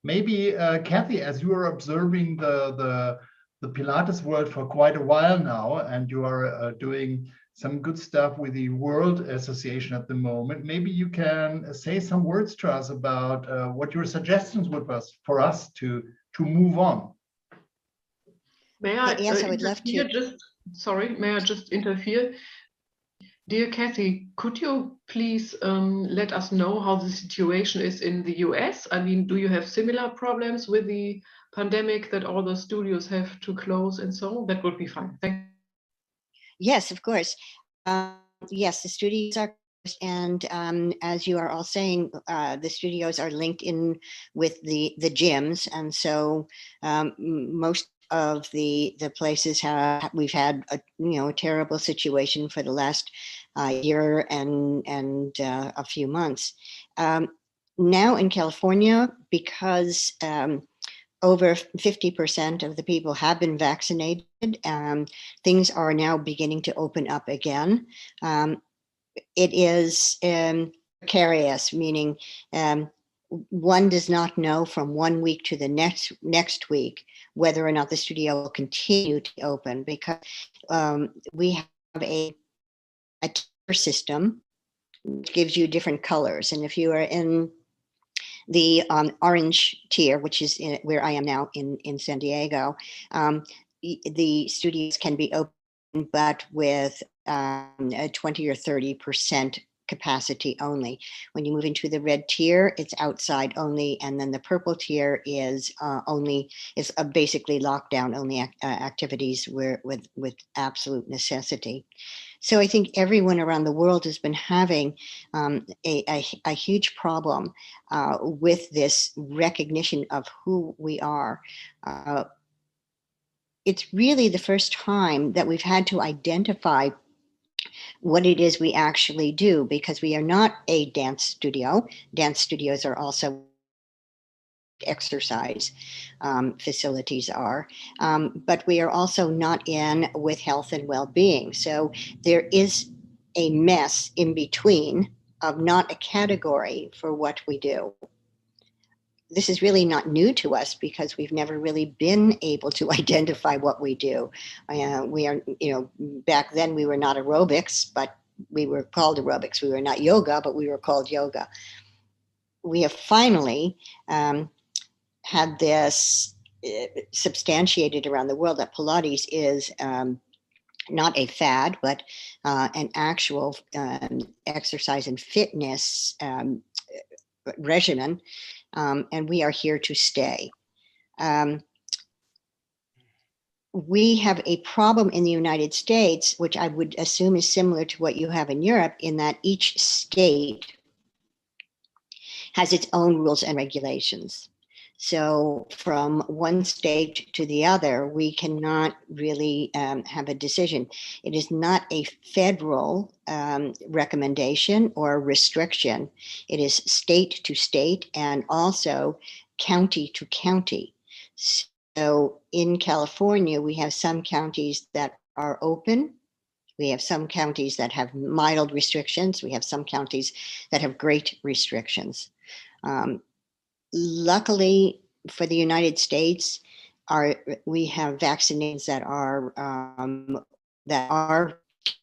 S1: Maybe Kathy, as you are observing the Pilates world for quite a while now, and you are doing some good stuff with the World Association at the moment, maybe you can say some words to us about what your suggestions would be for us to move on.
S4: May I?
S5: Yes, I would love to.
S4: Sorry, may I just interfere? Dear Kathy, could you please let us know how the situation is in the US? I mean, do you have similar problems with the pandemic that all the studios have to close and so on? That would be fine. Thank you.
S5: Yes, of course. Yes, the studios are closed, and as you are all saying, the studios are linked in with the gyms, and so most of the places we've had a terrible situation for the last year and a few months. Now in California, because over 50% of the people have been vaccinated, things are now beginning to open up again. It is precarious, meaning one does not know from 1 week to the next week whether or not the studio will continue to open, because we have a tier system which gives you different colors. And if you are in the orange tier, which is where I am now in San Diego, the studios can be open, but with a 20 or 30% capacity only. When you move into the red tier, it's outside only, and then the purple tier is basically lockdown only activities with absolute necessity. So I think everyone around the world has been having a huge problem with this recognition of who we are. It's really the first time that we've had to identify what it is we actually do, because we are not a dance studio. Dance studios are also exercise facilities are, but we are also not in with health and well-being. So there is a mess in between of not a category for what we do. This is really not new to us because we've never really been able to identify what we do. We are, back then we were not aerobics, but we were called aerobics. We were not yoga, but we were called yoga. We have finally had this substantiated around the world that Pilates is not a fad, but an actual exercise and fitness regimen. And we are here to stay. We have a problem in the United States, which I would assume is similar to what you have in Europe, in that each state has its own rules and regulations. So from one state to the other, we cannot really have a decision. It is not a federal recommendation or restriction. It is state to state and also county to county. So in California, we have some counties that are open. We have some counties that have mild restrictions. We have some counties that have great restrictions. Luckily for the United States, we have vaccines that are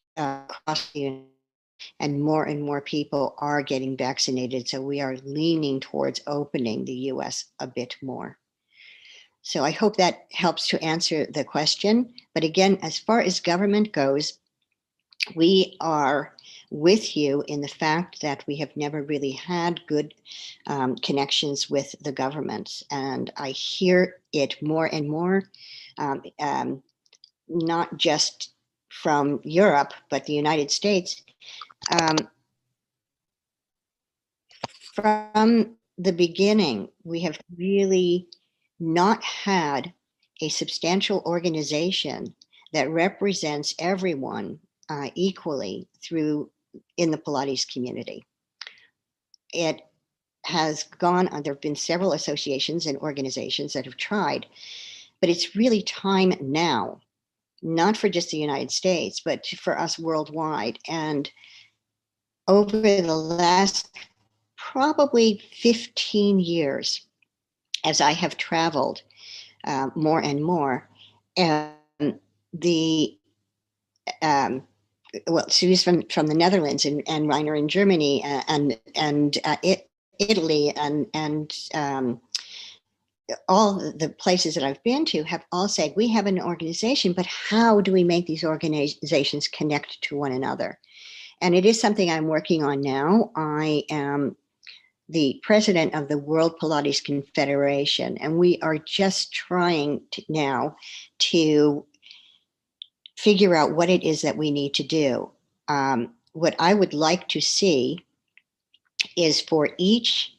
S5: across the United States, and more people are getting vaccinated. So we are leaning towards opening the US a bit more. So I hope that helps to answer the question. But again, as far as government goes, we are with you in the fact that we have never really had good connections with the government. And I hear it more and more, not just from Europe, but the United States. From the beginning, we have really not had a substantial organization that represents everyone equally in the Pilates community. It has gone, there have been several associations and organizations that have tried, but it's really time now, not for just the United States, but for us worldwide. And over the last probably 15 years, as I have traveled more and more, well, she's from the Netherlands, and Rainer in Germany, and Italy, and all the places that I've been to have all said, we have an organization, but how do we make these organizations connect to one another? And it is something I'm working on now. I am the president of the World Pilates Confederation, and we are just trying now to figure out what it is that we need to do. What I would like to see is for each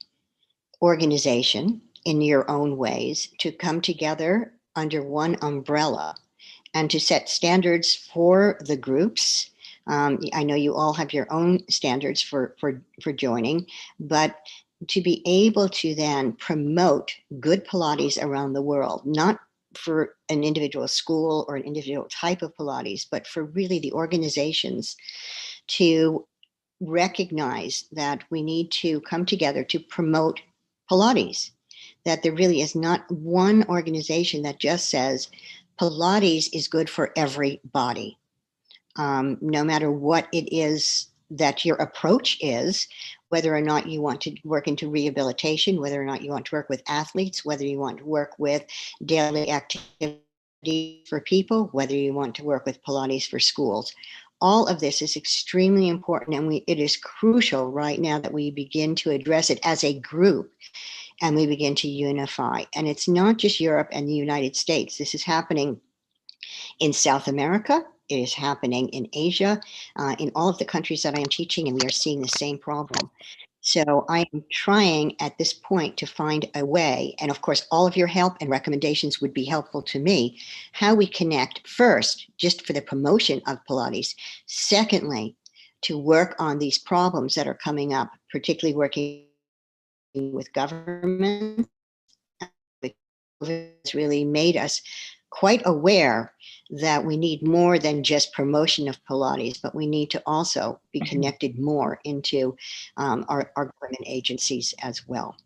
S5: organization, in your own ways, to come together under one umbrella and to set standards for the groups. I know you all have your own standards for joining, but to be able to then promote good Pilates around the world, not for an individual school or an individual type of Pilates, but for really the organizations to recognize that we need to come together to promote Pilates, that there really is not one organization that just says Pilates is good for everybody. No matter what it is that your approach is, whether or not you want to work into rehabilitation, whether or not you want to work with athletes, whether you want to work with daily activity for people, whether you want to work with Pilates for schools. All of this is extremely important, and it is crucial right now that we begin to address it as a group and we begin to unify. And it's not just Europe and the United States. This is happening in South America. It is happening in Asia, in all of the countries that I am teaching, and we are seeing the same problem. So I am trying at this point to find a way, and of course, all of your help and recommendations would be helpful to me, how we connect first, just for the promotion of Pilates. Secondly, to work on these problems that are coming up, particularly working with governments. It's really made us quite aware that we need more than just promotion of Pilates, but we need to also be connected more into our government agencies as well.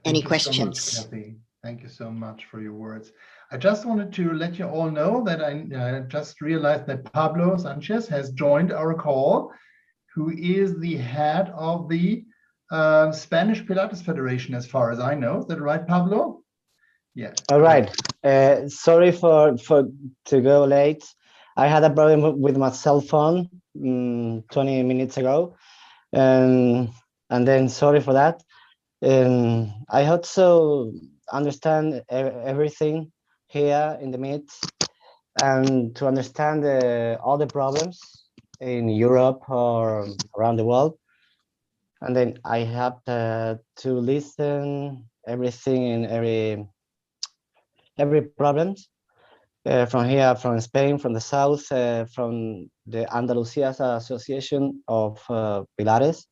S5: Any questions?
S1: So much, Kathy. Thank you so much for your words. I just wanted to let you all know that I just realized that Pablo Sanchez has joined our call, who is the head of the Spanish Pilates Federation, as far as I know. Is that right, Pablo? Yeah.
S21: All right. Sorry for to go late. I had a problem with my cell phone 20 minutes ago, and then sorry for that. I hope to understand everything here in the meet, and to understand all the problems in Europe or around the world. And then I have to listen everything in every problems from here, from Spain, from the south, from the Andalusia Association of Pilates.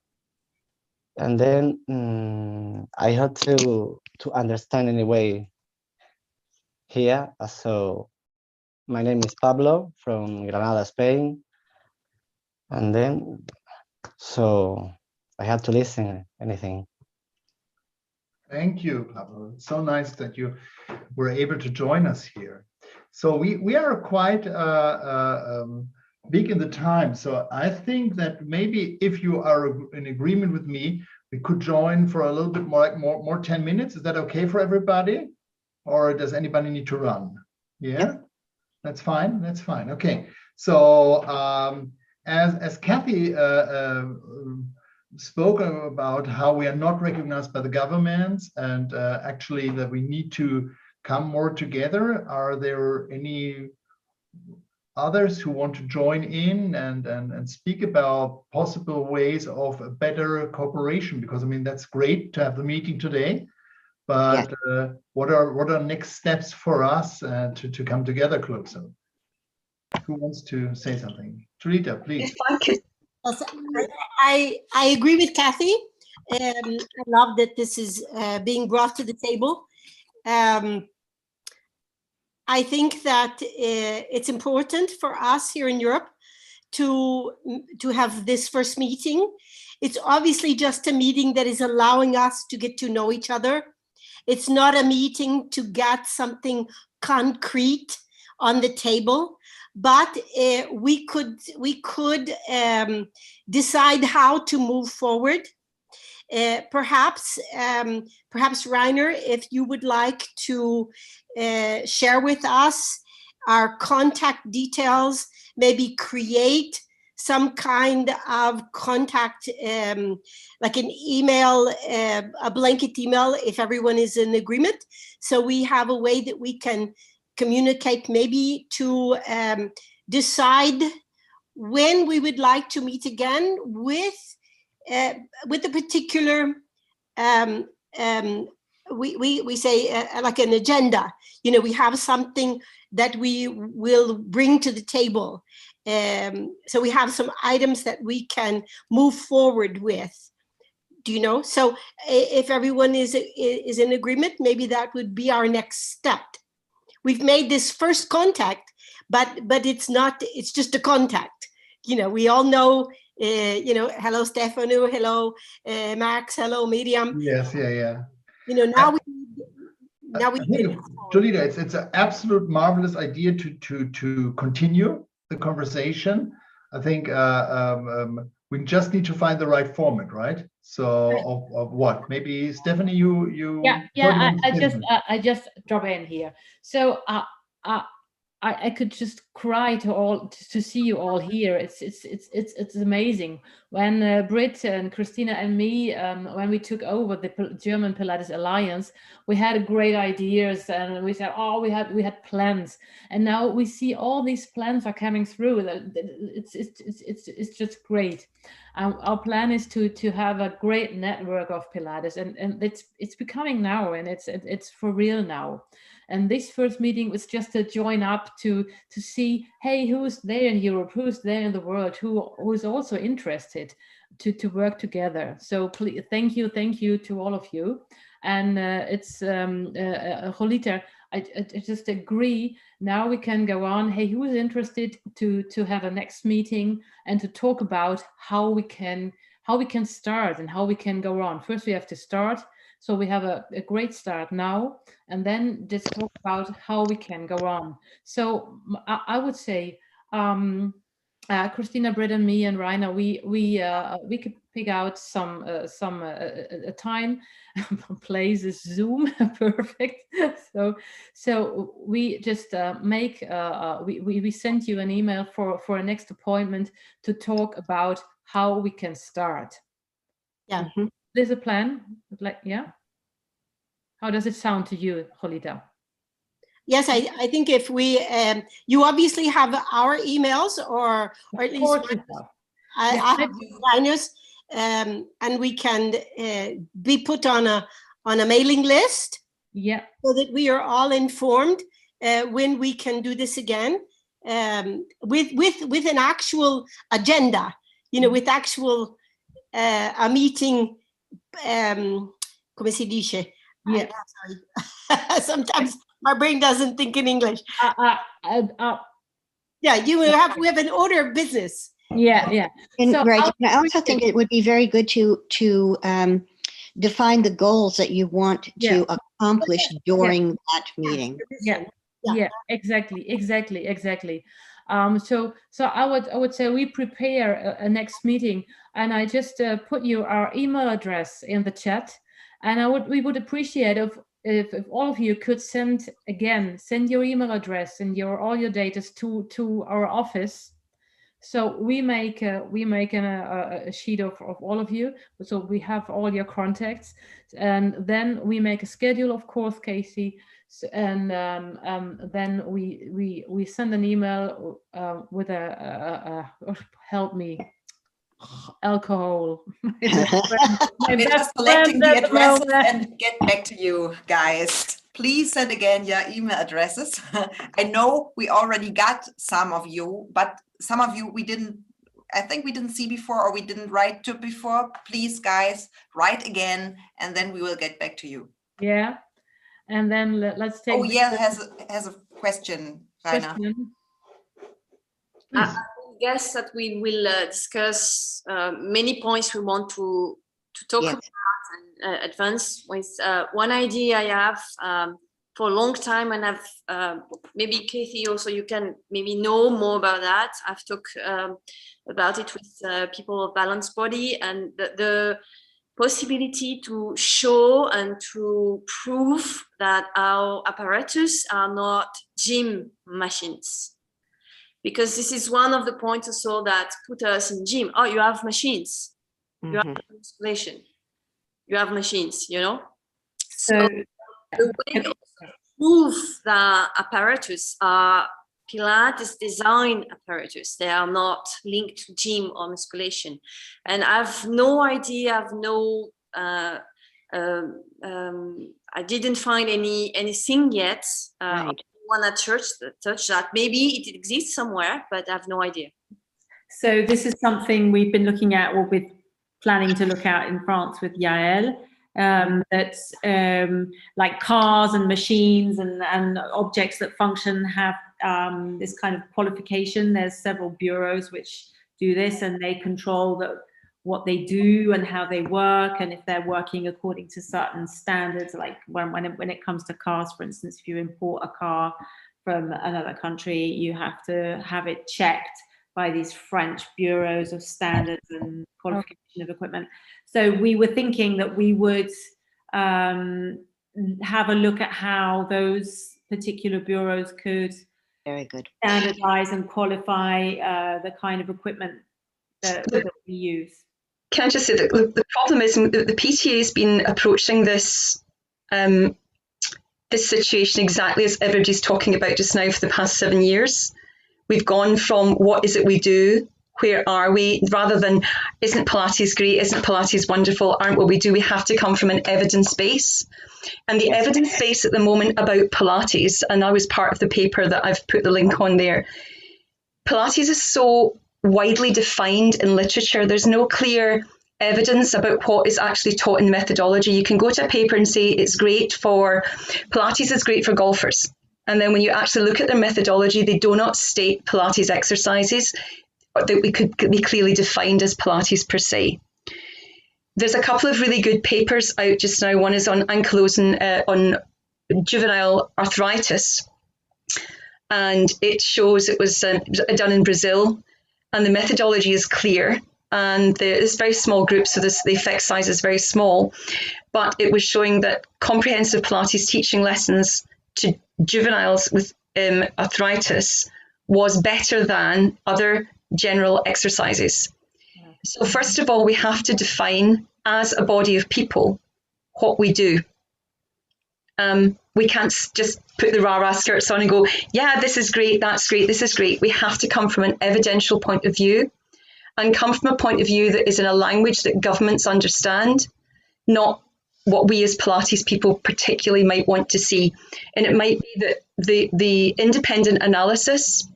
S21: And then I had to understand anyway here. So my name is Pablo from Granada, Spain. And then, so I had to listen anything.
S1: Thank you, Pablo. It's so nice that you were able to join us here. So we are quite big in the time. So I think that maybe if you are in agreement with me, we could join for a little bit more 10 minutes. Is that okay for everybody? Or does anybody need to run? Yeah, yep. That's fine. That's fine. Okay. So as Kathy spoke about how we are not recognized by the governments, and actually that we need to come more together. Are there any others who want to join in and speak about possible ways of a better cooperation? Because I mean, that's great to have the meeting today, but what are next steps for us to come together closer? Who wants to say something? Tarita, please.
S10: I agree with Kathy. I love that this is being brought to the table. I think that it's important for us here in Europe to have this first meeting. It's obviously just a meeting that is allowing us to get to know each other It's not a meeting to get something concrete on the table, but we could decide how to move forward. Perhaps Rainer, if you would like to share with us our contact details, maybe create some kind of contact, like an email, a blanket email, if everyone is in agreement. So we have a way that we can communicate, maybe to decide when we would like to meet again with a particular, we say like an agenda. You know, we have something that we will bring to the table. So we have some items that we can move forward with. Do you know? So if everyone is in agreement, maybe that would be our next step. We've made this first contact, but it's not, it's just a contact. You know, we all know, you know, hello, Stefano, hello, Max, hello, Miriam.
S1: Yes, yeah.
S10: You know, now we
S1: Julita, it's an absolute marvelous idea to continue the conversation. I think we just need to find the right format, right? So of what? Maybe Stephanie, you
S6: I just drop in here. So I could just cry to see you all here. It's amazing. When Britt and Christina and me, when we took over the German Pilates Alliance, we had great ideas, and we said, oh, we had plans, and now we see all these plans are coming through. It's just great. Our plan is to have a great network of Pilates, and it's becoming now, and it's for real now. And this first meeting was just to join up to see, hey, who's there in Europe, who's there in the world, who is also interested to work together. So please, thank you to all of you. And it's Jolita, I just agree. Now we can go on. Hey, who is interested to have a next meeting and to talk about how we can start and how we can go on. First, we have to start. So we have a great start now, and then just talk about how we can go on. So I would say, Christina, Britt, and me, and Rainer, we could pick out some time. Place is Zoom, perfect. So we just we sent you an email for a next appointment to talk about how we can start.
S10: Yeah.
S6: There's a plan, yeah. How does it sound to you, Jolita?
S10: Yes, I think if we, you obviously have our emails, or at least I have Rainer's, and we can be put on a mailing list.
S6: Yeah.
S10: So that we are all informed when we can do this again, with an actual agenda. You know, with actual a meeting. Come si dice?
S6: Yeah.
S10: Sometimes my brain doesn't think in English. Yeah, we have an order of business.
S6: Yeah.
S5: And
S6: So
S5: right. I also think it would be very good to define the goals that you want to accomplish during that meeting.
S6: Yeah, exactly. So I would say we prepare a next meeting, and I just put our email address in the chat, and we would appreciate if all of you could send your email address and all your data to our office. So we make a sheet of all of you, so we have all your contacts, and then we make a schedule, of course, Casey. And then we send an email with help me, alcohol.
S2: We're just collecting the addresses and get back to you guys. Please send again your email addresses. I know we already got some of you, but some of you I think we didn't see before, or we didn't write to before. Please, guys, write again, and then we will get back to you.
S6: Yeah. And then let's take.
S2: Oh, yeah, has a question, Rainer.
S15: I guess that we will discuss many points we want to talk about and advance with one idea I have for a long time, and I've maybe Kathy also, you can maybe know more about that. I've talked about it with people of balanced body, and the possibility to show and to prove that our apparatus are not gym machines. Because this is one of the points also that put us in gym. Oh, you have machines. You have installation. You have machines, you know? So the way to prove that apparatus are Pilates design apparatus. They are not linked to gym or musculation. And I've no idea, I didn't find anything yet. One at church that maybe it exists somewhere, but I have no idea.
S3: So this is something we've been looking at, or we're planning to look at in France with Yael. That's like cars and machines and objects that function have this kind of qualification. There's several bureaus which do this, and they control what they do and how they work, and if they're working according to certain standards, like when it comes to cars, for instance, if you import a car from another country, you have to have it checked by these French bureaus of standards and qualification of equipment. So we were thinking that we would have a look at how those particular bureaus could standardize and qualify the kind of equipment that we use.
S12: Can I just say that the problem is that the PTA has been approaching this this situation exactly as everybody's talking about just now for the past 7 years. We've gone from what is it we do, where are we, rather than isn't Pilates great, isn't Pilates wonderful, aren't what we do. We have to come from an evidence base. And the evidence base at the moment about Pilates, and I was part of the paper that I've put the link on there, Pilates is so widely defined in literature. There's no clear evidence about what is actually taught in methodology. You can go to a paper and say it's great for, Pilates is great for golfers. And then when you actually look at their methodology, they do not state Pilates exercises that we could be clearly defined as Pilates per se. There's a couple of really good papers out just now. One is on ankylosing, on juvenile arthritis. And it shows it was done in Brazil. And the methodology is clear, and it's very small groups, so the effect size is very small. But it was showing that comprehensive Pilates teaching lessons to juveniles with arthritis was better than other general exercises. So first of all, we have to define as a body of people what we do. We can't just put the rah-rah skirts on and go, yeah, this is great, that's great, this is great. We have to come from an evidential point of view and come from a point of view that is in a language that governments understand, not what we as Pilates people particularly might want to see. And it might be that the independent analysis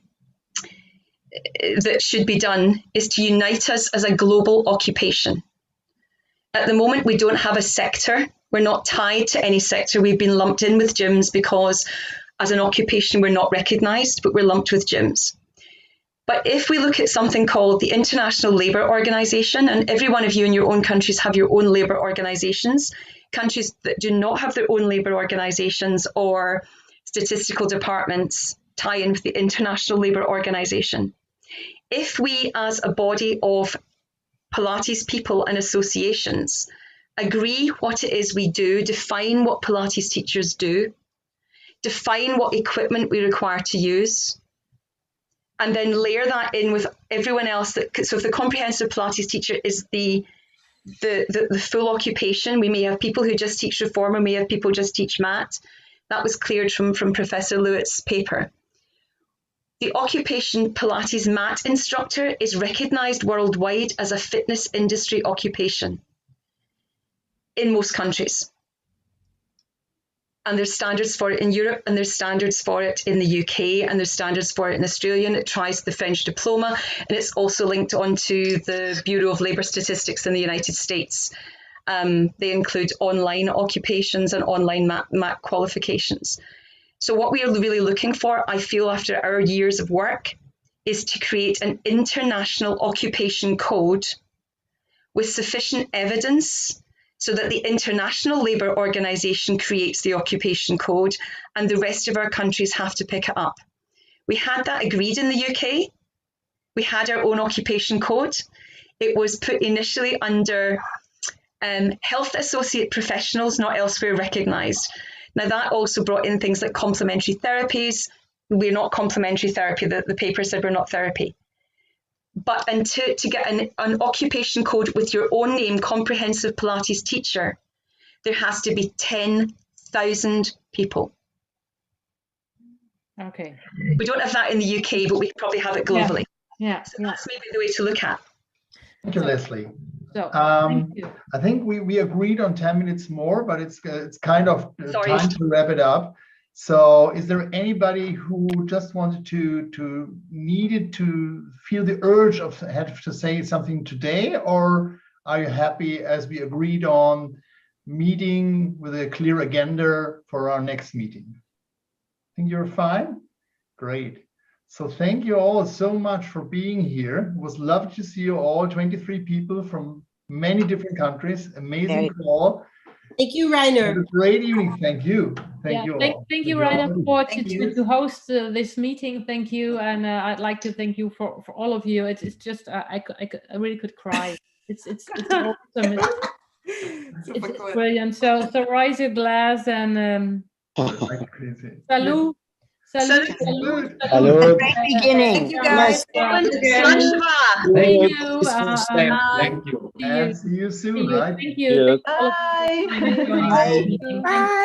S12: that should be done is to unite us as a global occupation. At the moment, we don't have a sector. We're not tied to any sector. We've been lumped in with gyms because as an occupation, we're not recognised, but we're lumped with gyms. But if we look at something called the International Labour Organization, and every one of you in your own countries have your own labour organisations, countries that do not have their own labour organisations or statistical departments tie in with the International Labour Organization. If we as a body of Pilates people and associations agree what it is we do, define what Pilates teachers do, define what equipment we require to use, and then layer that in with everyone else. So if the comprehensive Pilates teacher is the full occupation, we may have people who just teach reformer, may have people who just teach mat. That was cleared from Professor Lewitt's paper. The occupation Pilates mat instructor is recognised worldwide as a fitness industry occupation in most countries. And there's standards for it in Europe, and there's standards for it in the UK, and there's standards for it in Australia, and it tries the French diploma, and it's also linked onto the Bureau of Labour Statistics in the United States. They include online occupations and online mat qualifications. So what we are really looking for, I feel, after our years of work, is to create an international occupation code with sufficient evidence so that the International Labour Organization creates the occupation code and the rest of our countries have to pick it up. We had that agreed in the UK. We had our own occupation code. It was put initially under health associate professionals, not elsewhere recognised. Now that also brought in things like complementary therapies. We're not complementary therapy. The paper said we're not therapy. But and to get an occupation code with your own name, comprehensive Pilates teacher, there has to be 10,000 people.
S6: Okay.
S12: We don't have that in the UK, but we probably have it globally.
S6: Yeah.
S12: So that's maybe the way to look at.
S1: Thank you, Leslie.
S6: So,
S1: thank you. I think we agreed on 10 minutes more, but it's kind of time to wrap it up. So is there anybody who just wanted needed to feel the urge of have to say something today, or are you happy as we agreed on meeting with a clear agenda for our next meeting? I think you're fine. Great. So thank you all so much for being here. It was lovely to see you all, 23 people from many different countries. Amazing call.
S10: Thank you, Rainer.
S1: Have a great evening. Thank you. Thank you all.
S6: Thank you, Rainer, to host this meeting. Thank you. And I'd like to thank you for all of you. It's just, I really could cry. It's awesome. It's brilliant. So raise your glass and salut. Salut.
S5: Great beginning.
S12: Thank you, guys.
S5: Yes.
S12: Thank
S19: you. Thank you.
S1: And see you soon, right?
S6: Thank you.
S12: Bye.
S1: Bye.
S6: Bye.